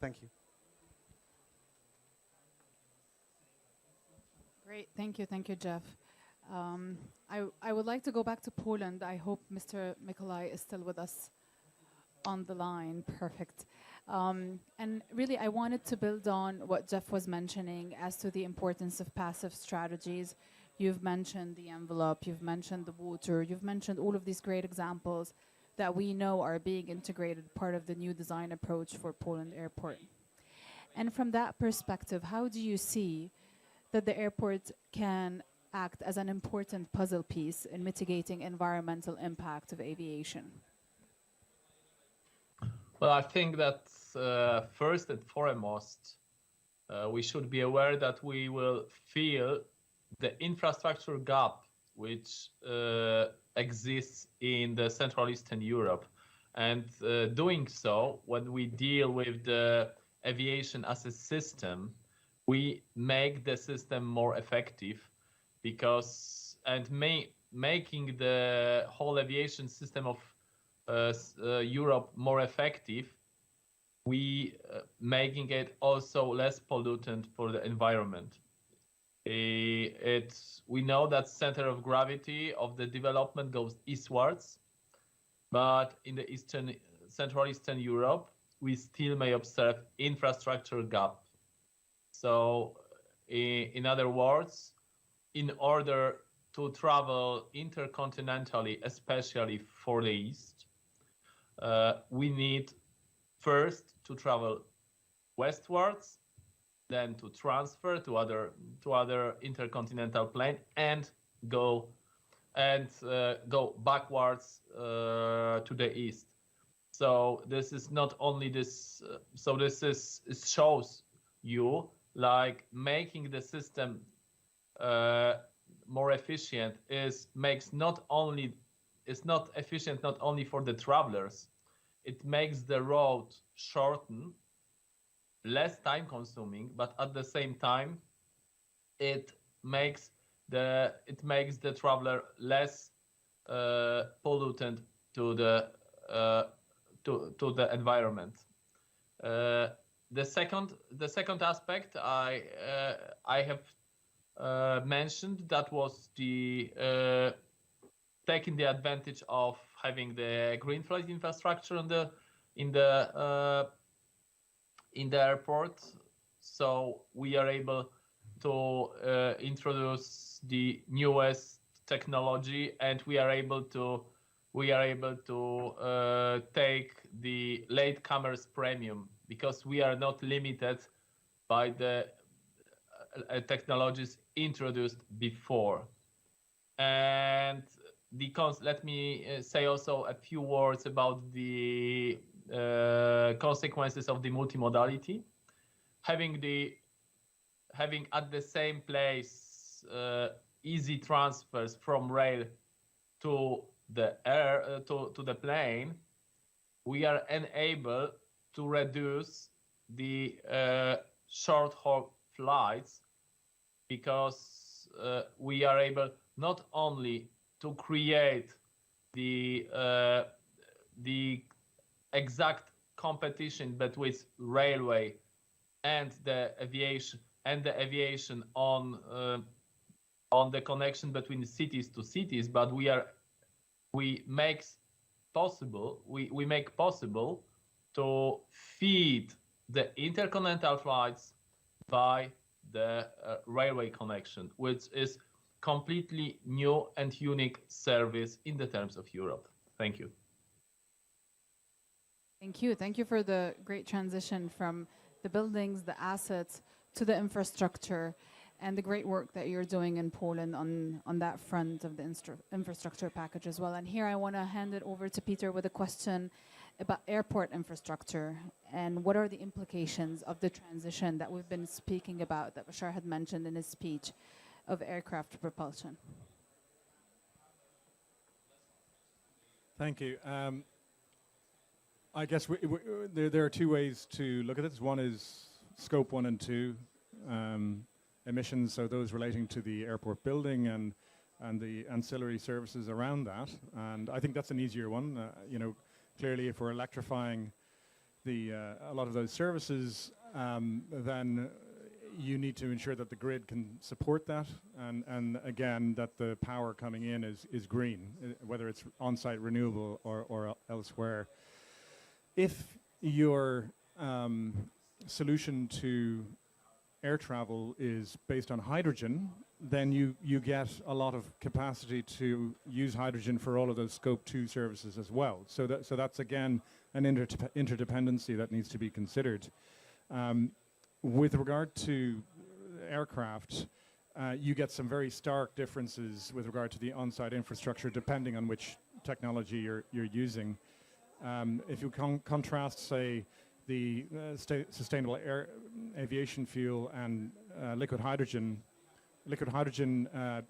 Thank you. Great, thank you, Jeff. I would like to go back to Poland. I hope Mr. Mikolaj is still with us on the line. Perfect. And really, I wanted to build on what Jeff was mentioning as to the importance of passive strategies. You've mentioned the envelope, you've mentioned the water, you've mentioned all of these great examples that we know are being integrated, part of the new design approach for Poland Airport. And from that perspective, how do you see that the airport can act as an important puzzle piece in mitigating environmental impact of aviation? Well, I think that first and foremost, we should be aware that we will feel the infrastructure gap which exists in the Central Eastern Europe. And doing so, when we deal with the aviation as a system, we make the system more effective, because making the whole aviation system of Europe more effective, we making it also less pollutant for the environment. We know that center of gravity of the development goes eastwards, but in the Central Eastern Europe, we still may observe infrastructure gap. So, in other words, in order to travel intercontinentally, especially for the East, we need first to travel westwards, then to transfer to other intercontinental plane, and go backwards to the east. So this is not only this. So this is, it shows you like making the system more efficient is not efficient not only for the travelers, it makes the road shorten, less time consuming, but at the same time it makes the traveler less pollutant to the environment. The second aspect I have mentioned, that was the taking the advantage of having the green flight infrastructure in the airport. So we are able to introduce the newest technology, and we are able to take the latecomers premium, because we are not limited by the technologies introduced before. And let me say also a few words about the consequences of the multimodality. Having at the same place easy transfers from rail to the air to the plane, we are enabled to reduce the short haul flights, because we are able not only to create the exact competition between railway and the aviation on the connection between cities to cities, but we make possible to feed the intercontinental flights by the railway connection, which is completely new and unique service in the terms of Europe. Thank you. Thank you. Thank you for the great transition from the buildings, the assets, to the infrastructure, and the great work that you're doing in Poland on that front of the infrastructure package as well. And here I want to hand it over to Peter with a question about airport infrastructure and what are the implications of the transition that we've been speaking about, that Bashar had mentioned in his speech, of aircraft propulsion. Thank you. I guess there are two ways to look at this. One is scope 1 and 2 emissions, so those relating to the airport building and the ancillary services around that. And I think that's an easier one. Clearly, if we're electrifying a lot of those services, then you need to ensure that the grid can support that, and again, that the power coming in is green, whether it's on-site renewable or elsewhere. If your solution to air travel is based on hydrogen, then you get a lot of capacity to use hydrogen for all of those scope 2 services as well. So that's again an interdependency that needs to be considered. With regard to aircraft, you get some very stark differences with regard to the on-site infrastructure depending on which technology you're using. If you contrast, say, the sustainable aviation fuel and liquid hydrogen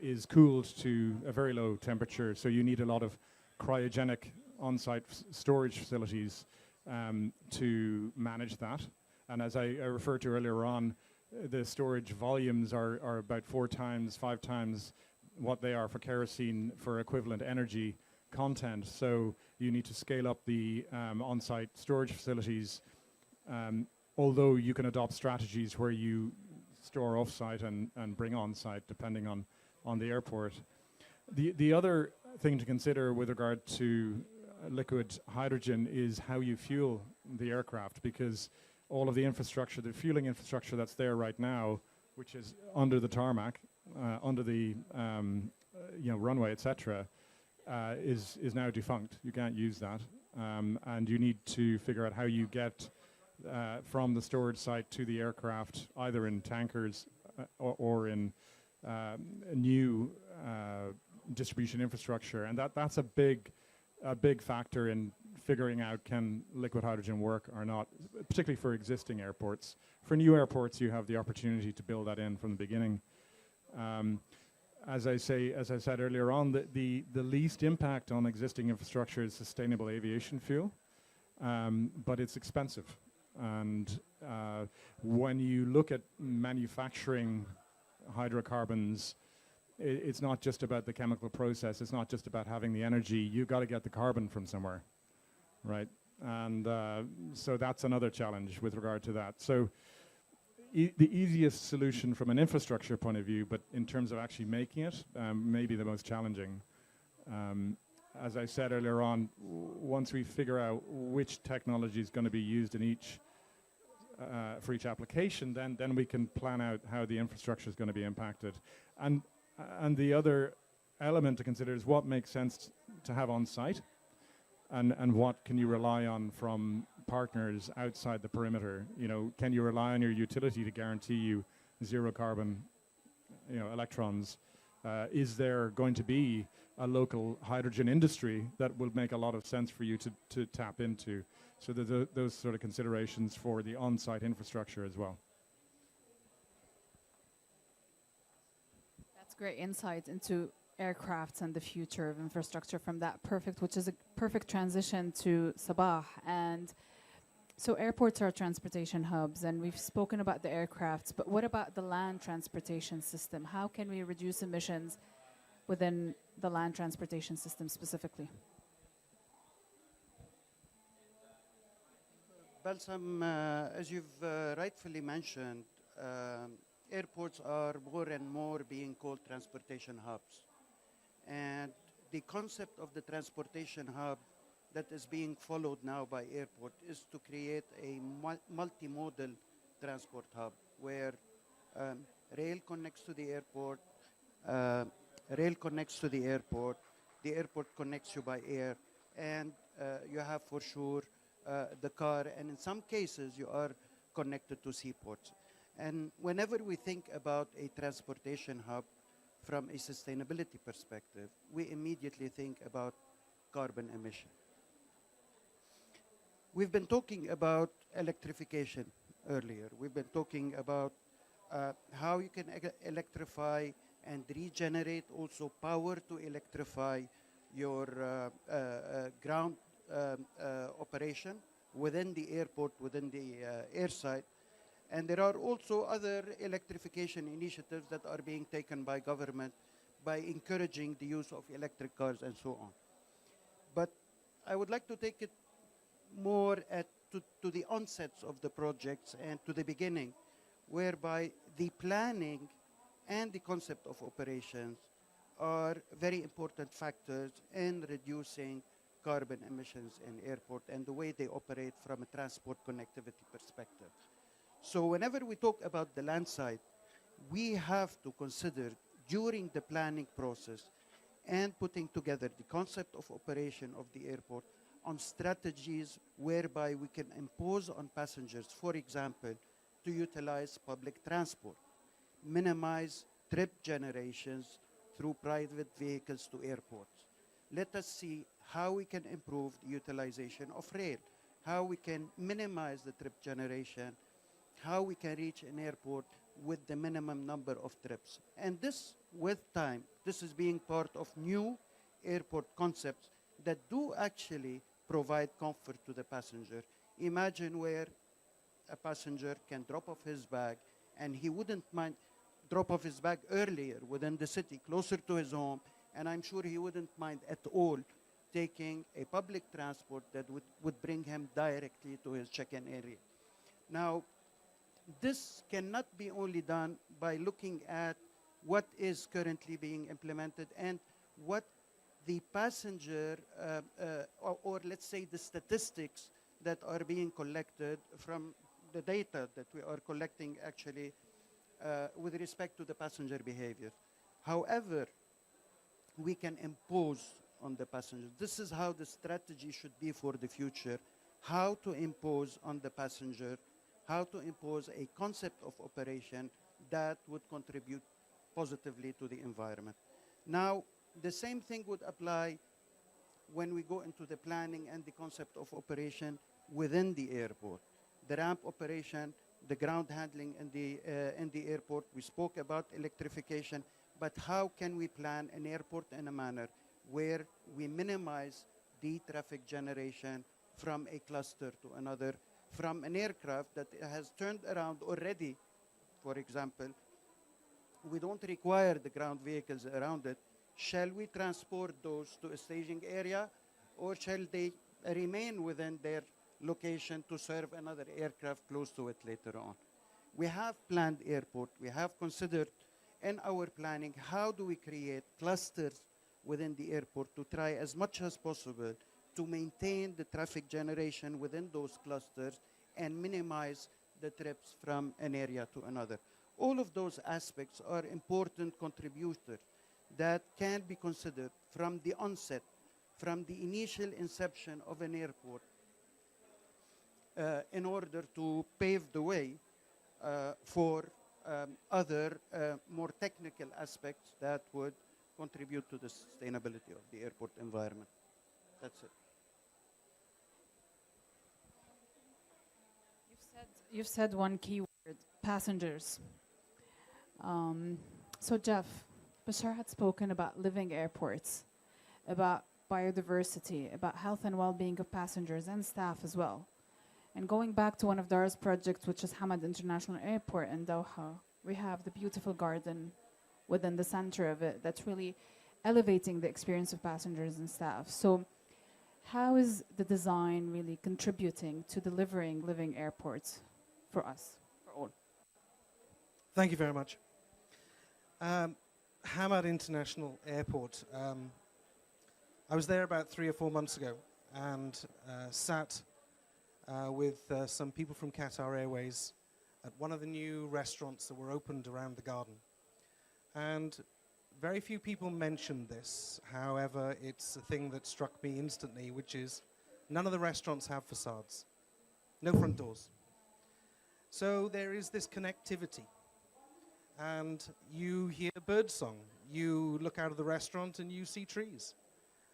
is cooled to a very low temperature, so you need a lot of cryogenic on-site storage facilities to manage that. And as I referred to earlier on, the storage volumes are about 4 times, 5 times what they are for kerosene for equivalent energy content. So you need to scale up the on-site storage facilities, although you can adopt strategies where you store off-site and bring on-site depending on the airport. The other thing to consider with regard to liquid hydrogen is how you fuel the aircraft, because all of the infrastructure, the fueling infrastructure that's there right now, which is under the tarmac, under the runway, etc., is now defunct. You can't use that, and you need to figure out how you get from the storage site to the aircraft, either in tankers or in new distribution infrastructure, and that's a big factor in figuring out can liquid hydrogen work or not, particularly for existing airports. For new airports, you have the opportunity to build that in from the beginning. As I said earlier on, the least impact on existing infrastructure is sustainable aviation fuel, but it's expensive. And when you look at manufacturing hydrocarbons, it's not just about the chemical process. It's not just about having the energy. You've got to get the carbon from somewhere, right? And so that's another challenge with regard to that. So the easiest solution from an infrastructure point of view, but in terms of actually making it, may be the most challenging. as I said earlier on, once we figure out which technology is going to be used in each for each application, then we can plan out how the infrastructure is going to be impacted. And the other element to consider is what makes sense to have on site, and what can you rely on from partners outside the perimeter. You know, can you rely on your utility to guarantee you zero carbon, you know, electrons? Is there going to be a local hydrogen industry that will make a lot of sense for you to tap into? So there's those sort of considerations for the on-site infrastructure as well. That's great insight into aircrafts and the future of infrastructure from that which is a perfect transition to Sabah. And so airports are transportation hubs, and we've spoken about the aircrafts, but what about the land transportation system? How can we reduce emissions within the land transportation system specifically? Balsam, as you've rightfully mentioned, airports are more and more being called transportation hubs. And the concept of the transportation hub that is being followed now by airport is to create a multimodal transport hub where rail connects to the airport, the airport connects you by air, and you have for sure the car, and in some cases you are connected to seaports. And whenever we think about a transportation hub from a sustainability perspective, we immediately think about carbon emission. We've been talking about electrification earlier. We've been talking about how you can electrify and regenerate also power to electrify your ground operation within the airport, within the airside. And there are also other electrification initiatives that are being taken by government by encouraging the use of electric cars and so on. But I would like to take it more to the onsets of the projects and to the beginning, whereby the planning and the concept of operations are very important factors in reducing carbon emissions in airport and the way they operate from a transport connectivity perspective. So whenever we talk about the land side, we have to consider during the planning process and putting together the concept of operation of the airport on strategies whereby we can impose on passengers, for example, to utilize public transport, minimize trip generations through private vehicles to airports. Let us see how we can improve the utilization of rail, how we can minimize the trip generation, how we can reach an airport with the minimum number of trips. And this, with time, this is being part of new airport concepts that do actually provide comfort to the passenger. Imagine where a passenger can drop off his bag, and he wouldn't mind drop off his bag earlier within the city, closer to his home, and I'm sure he wouldn't mind at all taking a public transport that would bring him directly to his check-in area. Now, this cannot be only done by looking at what is currently being implemented and what the passenger, or let's say the statistics that are being collected from the data that we are collecting actually with respect to the passenger behavior. However, we can impose on the passenger. This is how the strategy should be for the future, how to impose on the passenger, how to impose a concept of operation that would contribute positively to the environment. Now, the same thing would apply when we go into the planning and the concept of operation within the airport. The ramp operation, the ground handling in the airport. We spoke about electrification, but how can we plan an airport in a manner where we minimize the traffic generation from a cluster to another, from an aircraft that has turned around already, for example, we don't require the ground vehicles around it. Shall we transport those to a staging area, or shall they remain within their location to serve another aircraft close to it later on? We have planned airport. We have considered in our planning how do we create clusters within the airport to try as much as possible to maintain the traffic generation within those clusters and minimize the trips from an area to another. All of those aspects are important contributors that can be considered from the onset, from the initial inception of an airport, in order to pave the way for other more technical aspects that would contribute to the sustainability of the airport environment. That's it. You've said one key word, passengers. So Jeff, Bashar had spoken about living airports, about biodiversity, about health and well-being of passengers and staff as well. And going back to one of Dara's projects, which is Hamad International Airport in Doha, we have the beautiful garden within the center of it that's really elevating the experience of passengers and staff. So how is the design really contributing to delivering living airports for us, for all? Thank you very much. Hamad International Airport. I was there about 3 or 4 months ago and sat with some people from Qatar Airways at one of the new restaurants that were opened around the garden. And very few people mentioned this. However, it's a thing that struck me instantly, which is none of the restaurants have facades, no front doors. So there is this connectivity. And you hear birdsong. You look out of the restaurant and you see trees.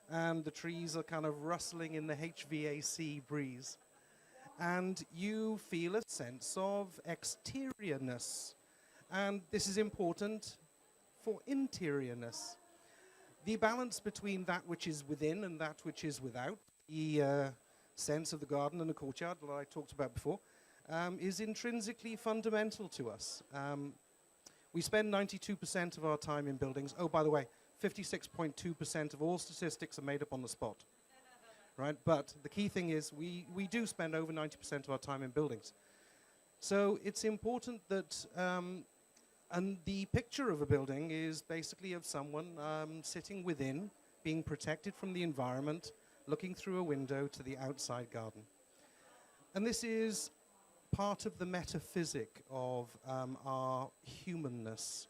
And the trees are kind of rustling in the HVAC breeze. And you feel a sense of exteriorness. And this is important for interiorness. The balance between that which is within and that which is without, the sense of the garden and the courtyard that I talked about before, is intrinsically fundamental to us. We spend 92% of our time in buildings. Oh, by the way, 56.2% of all statistics are made up on the spot. Right? But the key thing is we do spend over 90% of our time in buildings. So it's important that, and the picture of a building is basically of someone sitting within, being protected from the environment, looking through a window to the outside garden. And this is part of the metaphysic of our humanness.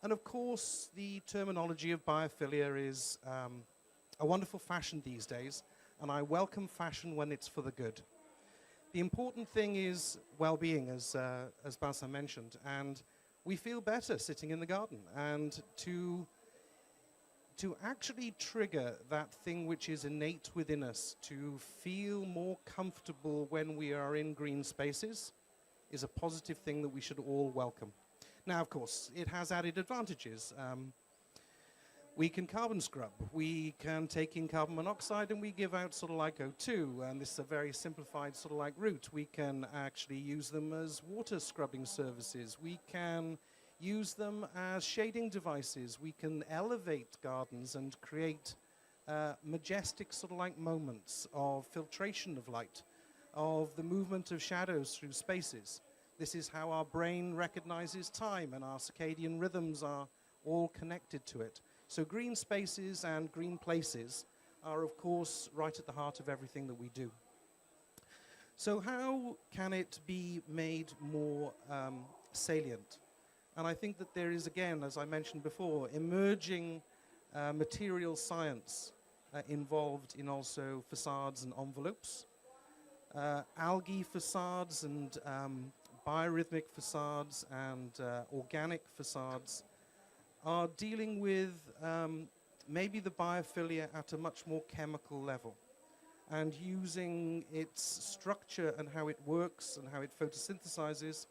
And of course, the terminology of biophilia is a wonderful fashion these days, and I welcome fashion when it's for the good. The important thing is well-being, as Basa mentioned, and we feel better sitting in the garden. And to actually trigger that thing which is innate within us, to feel more comfortable when we are in green spaces, is a positive thing that we should all welcome. Now, of course, it has added advantages. We can carbon scrub. We can take in carbon monoxide and we give out sort of like O2, and this is a very simplified sort of like route. We can actually use them as water scrubbing services. We can use them as shading devices. We can elevate gardens and create majestic sort of like moments of filtration of light, of the movement of shadows through spaces. This is how our brain recognizes time, and our circadian rhythms are all connected to it. So green spaces and green places are, of course, right at the heart of everything that we do. So how can it be made more salient? And I think that there is, again, as I mentioned before, emerging material science involved in also facades and envelopes. Algae facades and biorhythmic facades and organic facades are dealing with maybe the biophilia at a much more chemical level, and using its structure and how it works and how it photosynthesizes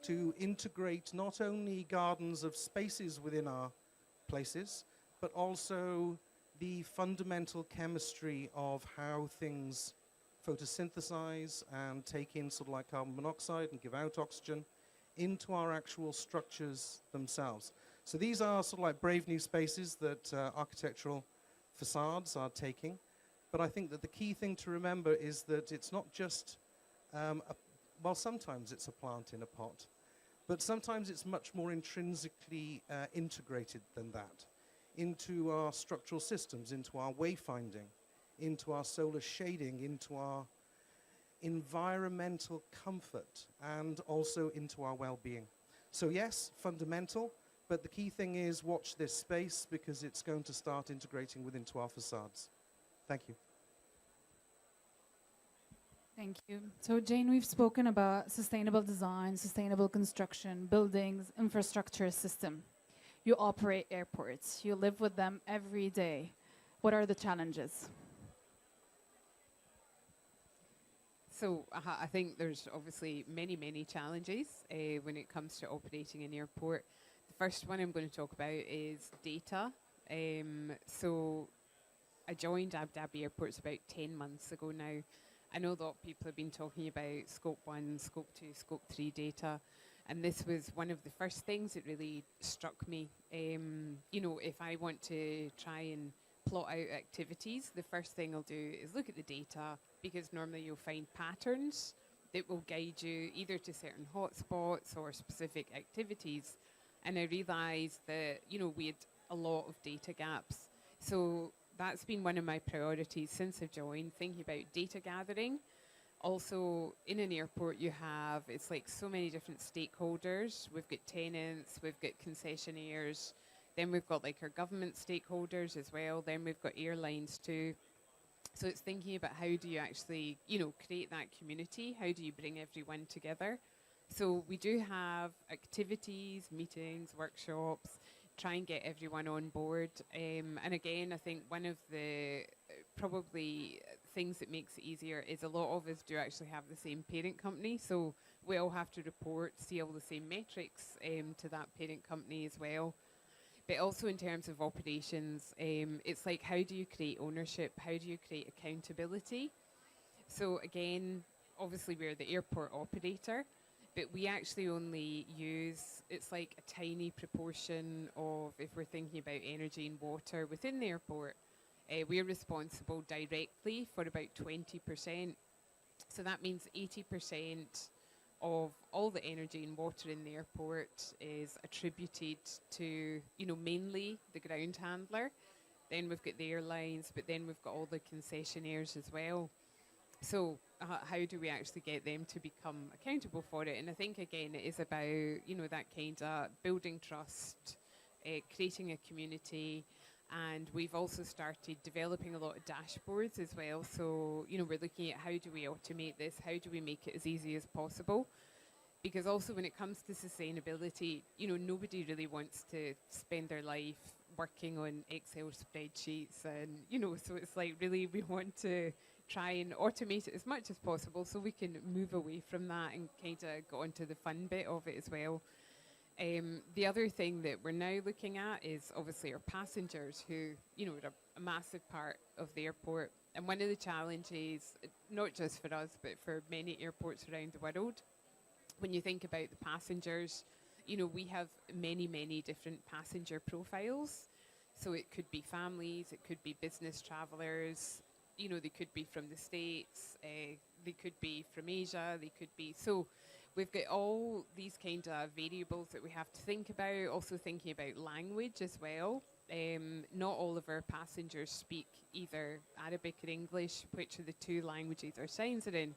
to integrate not only gardens of spaces within our places, but also the fundamental chemistry of how things photosynthesize and take in sort of like carbon monoxide and give out oxygen into our actual structures themselves. So these are sort of like brave new spaces that architectural facades are taking. But I think that the key thing to remember is that it's not just, well, sometimes it's a plant in a pot, but sometimes it's much more intrinsically integrated than that. into our structural systems, into our wayfinding, into our solar shading, into our environmental comfort, and also into our well-being. So yes, fundamental, but the key thing is watch this space because it's going to start integrating into our facades. Thank you. Thank you. So, Jane, we've spoken about sustainable design, sustainable construction, buildings, infrastructure system. You operate airports. You live with them every day. What are the challenges? So I think there's obviously many challenges when it comes to operating an airport. The first one I'm going to talk about is data. So I joined Abu Dhabi Airports about 10 months ago now. I know a lot of people have been talking about Scope 1, Scope 2, Scope 3 data. And this was one of the first things that really struck me. You know, if I want to try and plot out activities, the first thing I'll do is look at the data, because normally you'll find patterns that will guide you either to certain hotspots or specific activities. And I realised that, you know, we had a lot of data gaps. So that's been one of my priorities since I've joined, thinking about data gathering. Also, in an airport, you have, it's like so many different stakeholders. We've got tenants, we've got concessionaires, then we've got like our government stakeholders as well, then we've got airlines too. So it's thinking about how do you actually, you know, create that community? How do you bring everyone together? So we do have activities, meetings, workshops, try and get everyone on board. And again, I think one of the probably things that makes it easier is a lot of us do actually have the same parent company. So we all have to report, see all the same metrics to that parent company as well. But also in terms of operations, it's like, how do you create ownership? How do you create accountability? So again, obviously we're the airport operator, but we actually only use, it's like a tiny proportion of, if we're thinking about energy and water within the airport, we're responsible directly for about 20%. So that means 80% of all the energy and water in the airport is attributed to, you know, mainly the ground handler. Then we've got the airlines, but then we've got all the concessionaires as well. So how do we actually get them to become accountable for it? And I think, again, it is about, you know, that kind of building trust, creating a community. And we've also started developing a lot of dashboards as well. So, you know, we're looking at how do we automate this? How do we make it as easy as possible? Because also when it comes to sustainability, you know, nobody really wants to spend their life working on Excel spreadsheets. And, you know, so it's like really we want to try and automate it as much as possible so we can move away from that and kind of go on to the fun bit of it as well. The other thing that we're now looking at is obviously our passengers who, you know, are a massive part of the airport. And one of the challenges, not just for us, but for many airports around the world, when you think about the passengers, you know, we have many different passenger profiles. So it could be families, it could be business travelers, you know, they could be from the States, they could be from Asia, they could be, so we've got all these kind of variables that we have to think about, also thinking about language as well. Not all of our passengers speak either Arabic or English, which are the two languages our signs are in.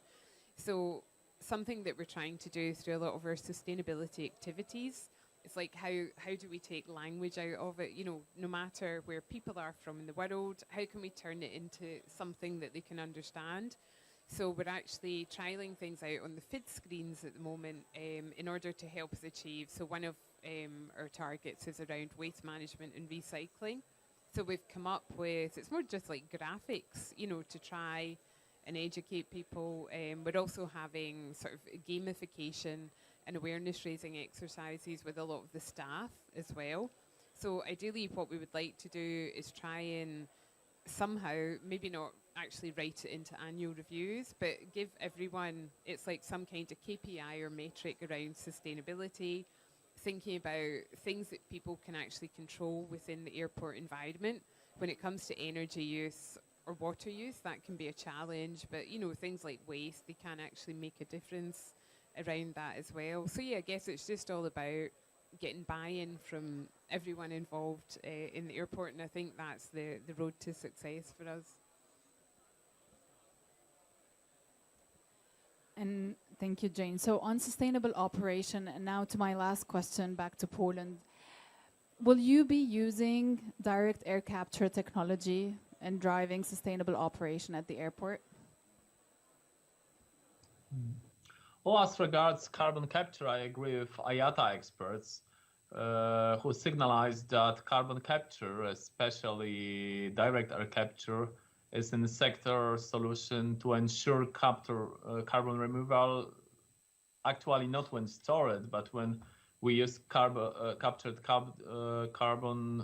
So something that we're trying to do through a lot of our sustainability activities, it's like how do we take language out of it? You know, no matter where people are from in the world, how can we turn it into something that they can understand? So we're actually trialling things out on the FID screens at the moment in order to help us achieve. So one of our targets is around waste management and recycling. So we've come up with, it's more just like graphics, you know, to try and educate people. We're also having sort of gamification and awareness raising exercises with a lot of the staff as well. So ideally what we would like to do is try and somehow, maybe not actually write it into annual reviews, but give everyone, it's like some kind of KPI or metric around sustainability, thinking about things that people can actually control within the airport environment. When it comes to energy use or water use, that can be a challenge, but you know, things like waste, they can actually make a difference around that as well. So yeah, I guess it's just all about getting buy-in from everyone involved in the airport, and I think that's the road to success for us. And thank you, Jane. So on sustainable operation, and now to my last question, back to Poland. Will you be using direct air capture technology and driving sustainable operation at the airport? Well, as regards carbon capture, I agree with IATA experts who signalized that carbon capture, especially direct air capture, is a sector solution to ensure carbon removal, actually not when stored, but when we use captured carbon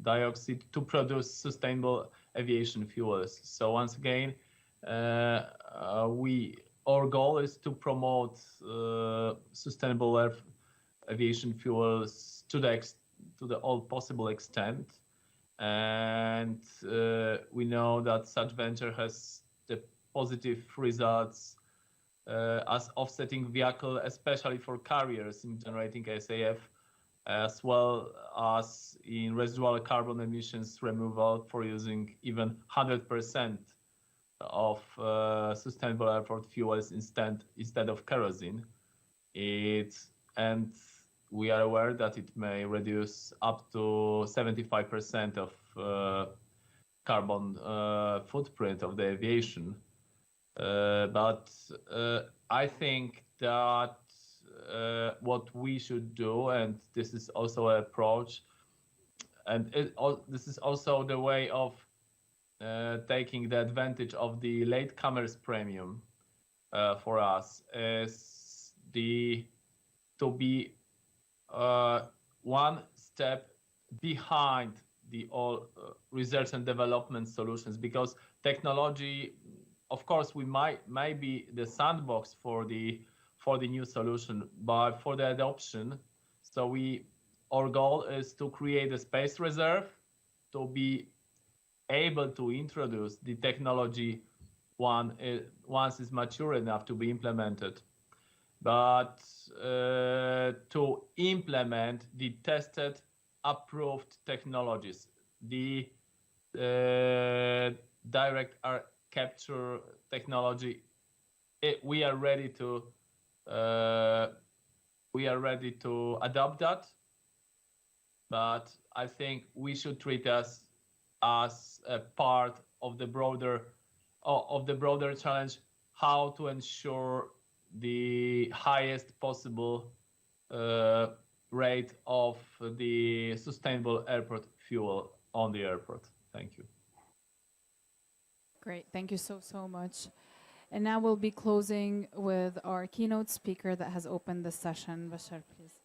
dioxide to produce sustainable aviation fuels. So once again, our goal is to promote sustainable aviation fuels to the all possible extent, and we know that such venture has the positive results as offsetting vehicle, especially for carriers in generating SAF, as well as in residual carbon emissions removal for using even 100% of sustainable airport fuels instead of kerosene. And we are aware that it may reduce up to 75% of carbon footprint of the aviation. But I think that what we should do, and this is also an approach, and this is also the way of taking the advantage of the latecomers premium for us, is to be one step behind the all research and development solutions, because technology, of course, we might be the sandbox for the new solution, but for the adoption, so our goal is to create a space reserve to be able to introduce the technology once it's mature enough to be implemented, but to implement the tested, approved technologies, the direct air capture technology. We are ready to adopt that, but I think we should treat us as a part of the broader challenge, how to ensure the highest possible rate of the sustainable airport fuel on the airport. Thank you. Great, thank you so much. And now we'll be closing with our keynote speaker that has opened the session. Bashar, please.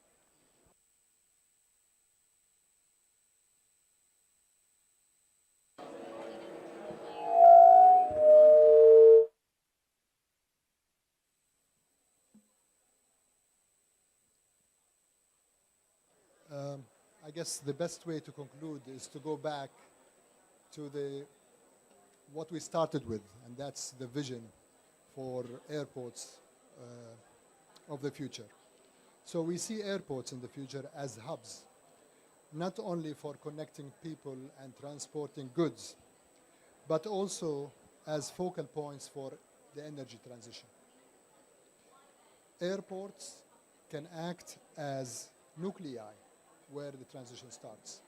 I guess the best way to conclude is to go back to what we started with, and that's the vision for airports of the future. So we see airports in the future as hubs, not only for connecting people and transporting goods, but also as focal points for the energy transition. Airports can act as nuclei where the transition starts,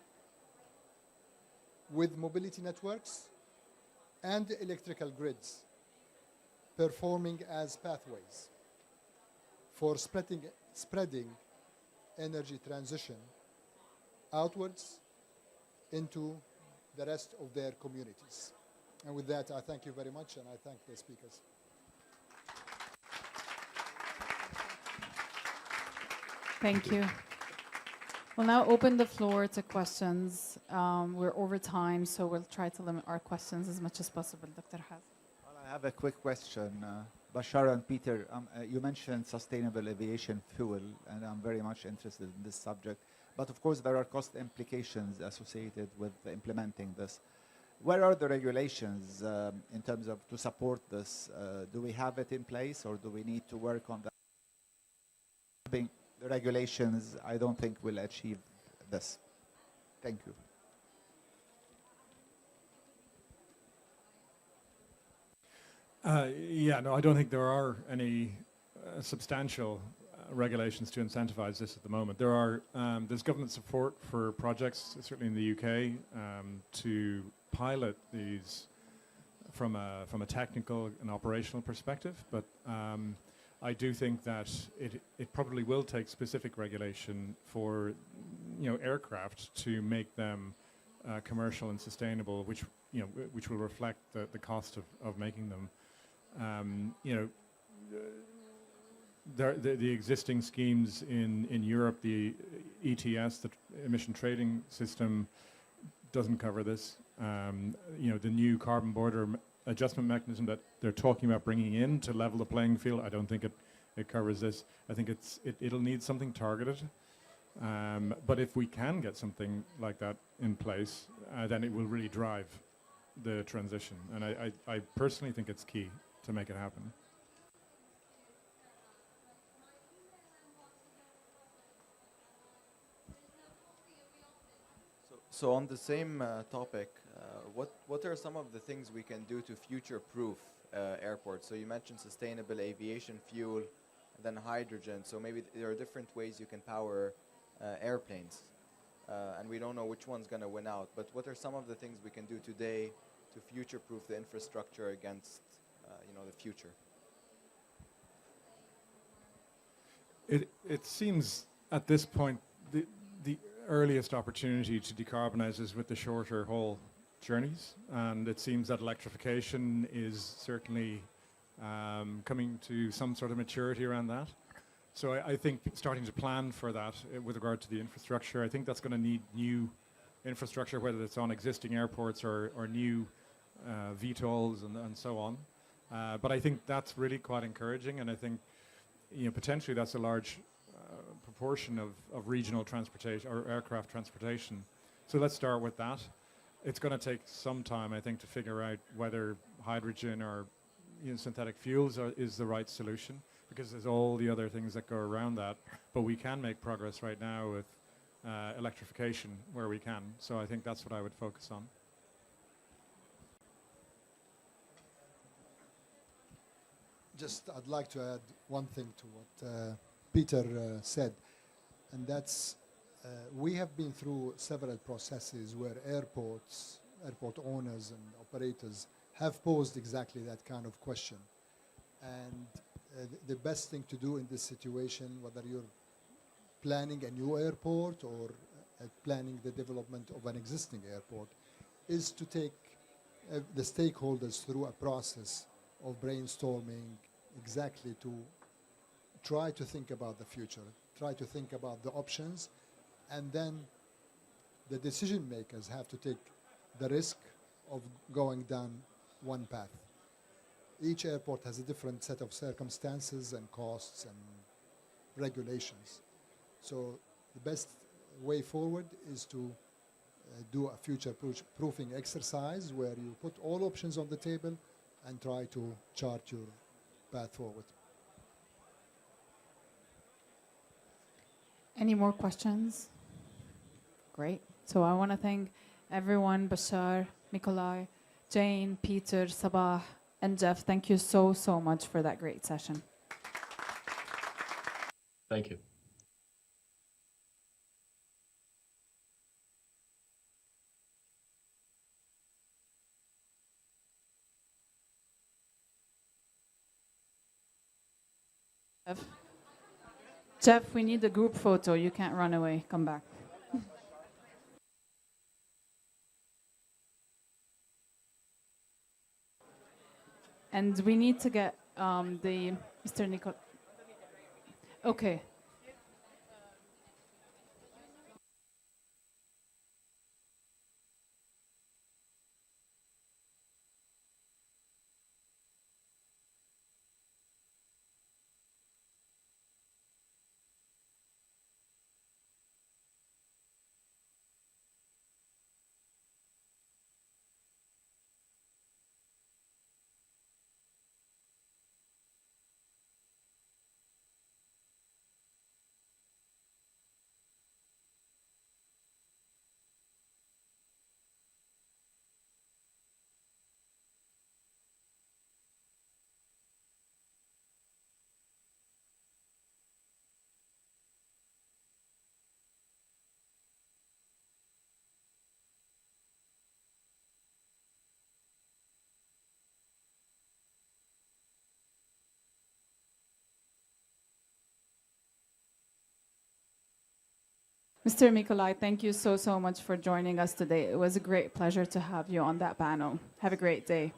with mobility networks and electrical grids performing as pathways for spreading energy transition outwards into the rest of their communities. And with that, I thank you very much, and I thank the speakers. Thank you. We'll now open the floor to questions. We're over time, so we'll try to limit our questions as much as possible. Dr. Hazm. Well, I have a quick question. Bashar and Peter, you mentioned sustainable aviation fuel, and I'm very much interested in this subject. But of course, there are cost implications associated with implementing this. Where are the regulations in terms of to support this? Do we have it in place, or do we need to work on that? The regulations, I don't think we'll achieve this. Thank you. Yeah, no, I don't think there are any substantial regulations to incentivize this at the moment. There's government support for projects, certainly in the UK, to pilot these from a technical and operational perspective. But I do think that it probably will take specific regulation for aircraft to make them commercial and sustainable, which will reflect the cost of making them. The existing schemes in Europe, the ETS, the emission trading system, doesn't cover this. The new carbon border adjustment mechanism that they're talking about bringing in to level the playing field, I don't think it covers this. I think it'll need something targeted. But if we can get something like that in place, then it will really drive the transition. And I personally think it's key to make it happen. So on the same topic, what are some of the things we can do to future-proof airports? So you mentioned sustainable aviation fuel, and then hydrogen. So maybe there are different ways you can power airplanes, and we don't know which one's going to win out. But what are some of the things we can do today to future-proof the infrastructure against the future? It seems at this point the earliest opportunity to decarbonize is with the shorter haul journeys, and it seems that electrification is certainly coming to some sort of maturity around that. So I think starting to plan for that with regard to the infrastructure, I think that's going to need new infrastructure, whether it's on existing airports or new VTOLs and so on. But I think that's really quite encouraging, and I think potentially that's a large proportion of regional transportation or aircraft transportation. So let's start with that. It's going to take some time, I think, to figure out whether hydrogen or synthetic fuels is the right solution, because there's all the other things that go around that. But we can make progress right now with electrification where we can. So I think that's what I would focus on. I'd like to add one thing to what Peter said, and that's we have been through several processes where airport owners and operators have posed exactly that kind of question. And the best thing to do in this situation, whether you're planning a new airport or planning the development of an existing airport, is to take the stakeholders through a process of brainstorming exactly to try to think about the future, try to think about the options, and then the decision makers have to take the risk of going down one path. Each airport has a different set of circumstances and costs and regulations. So the best way forward is to do a future-proofing exercise where you put all options on the table and try to chart your path forward. Any more questions? Great. So I want to thank everyone, Bashar, Nikolai, Jane, Peter, Sabah, and Jeff. Thank you so much for that great session. Thank you. Jeff, we need a group photo. You can't run away. Come back. And we need to get the Mr. Nicol. Okay. Mr. Mikolai, thank you so much for joining us today. It was a great pleasure to have you on that panel. Have a great day.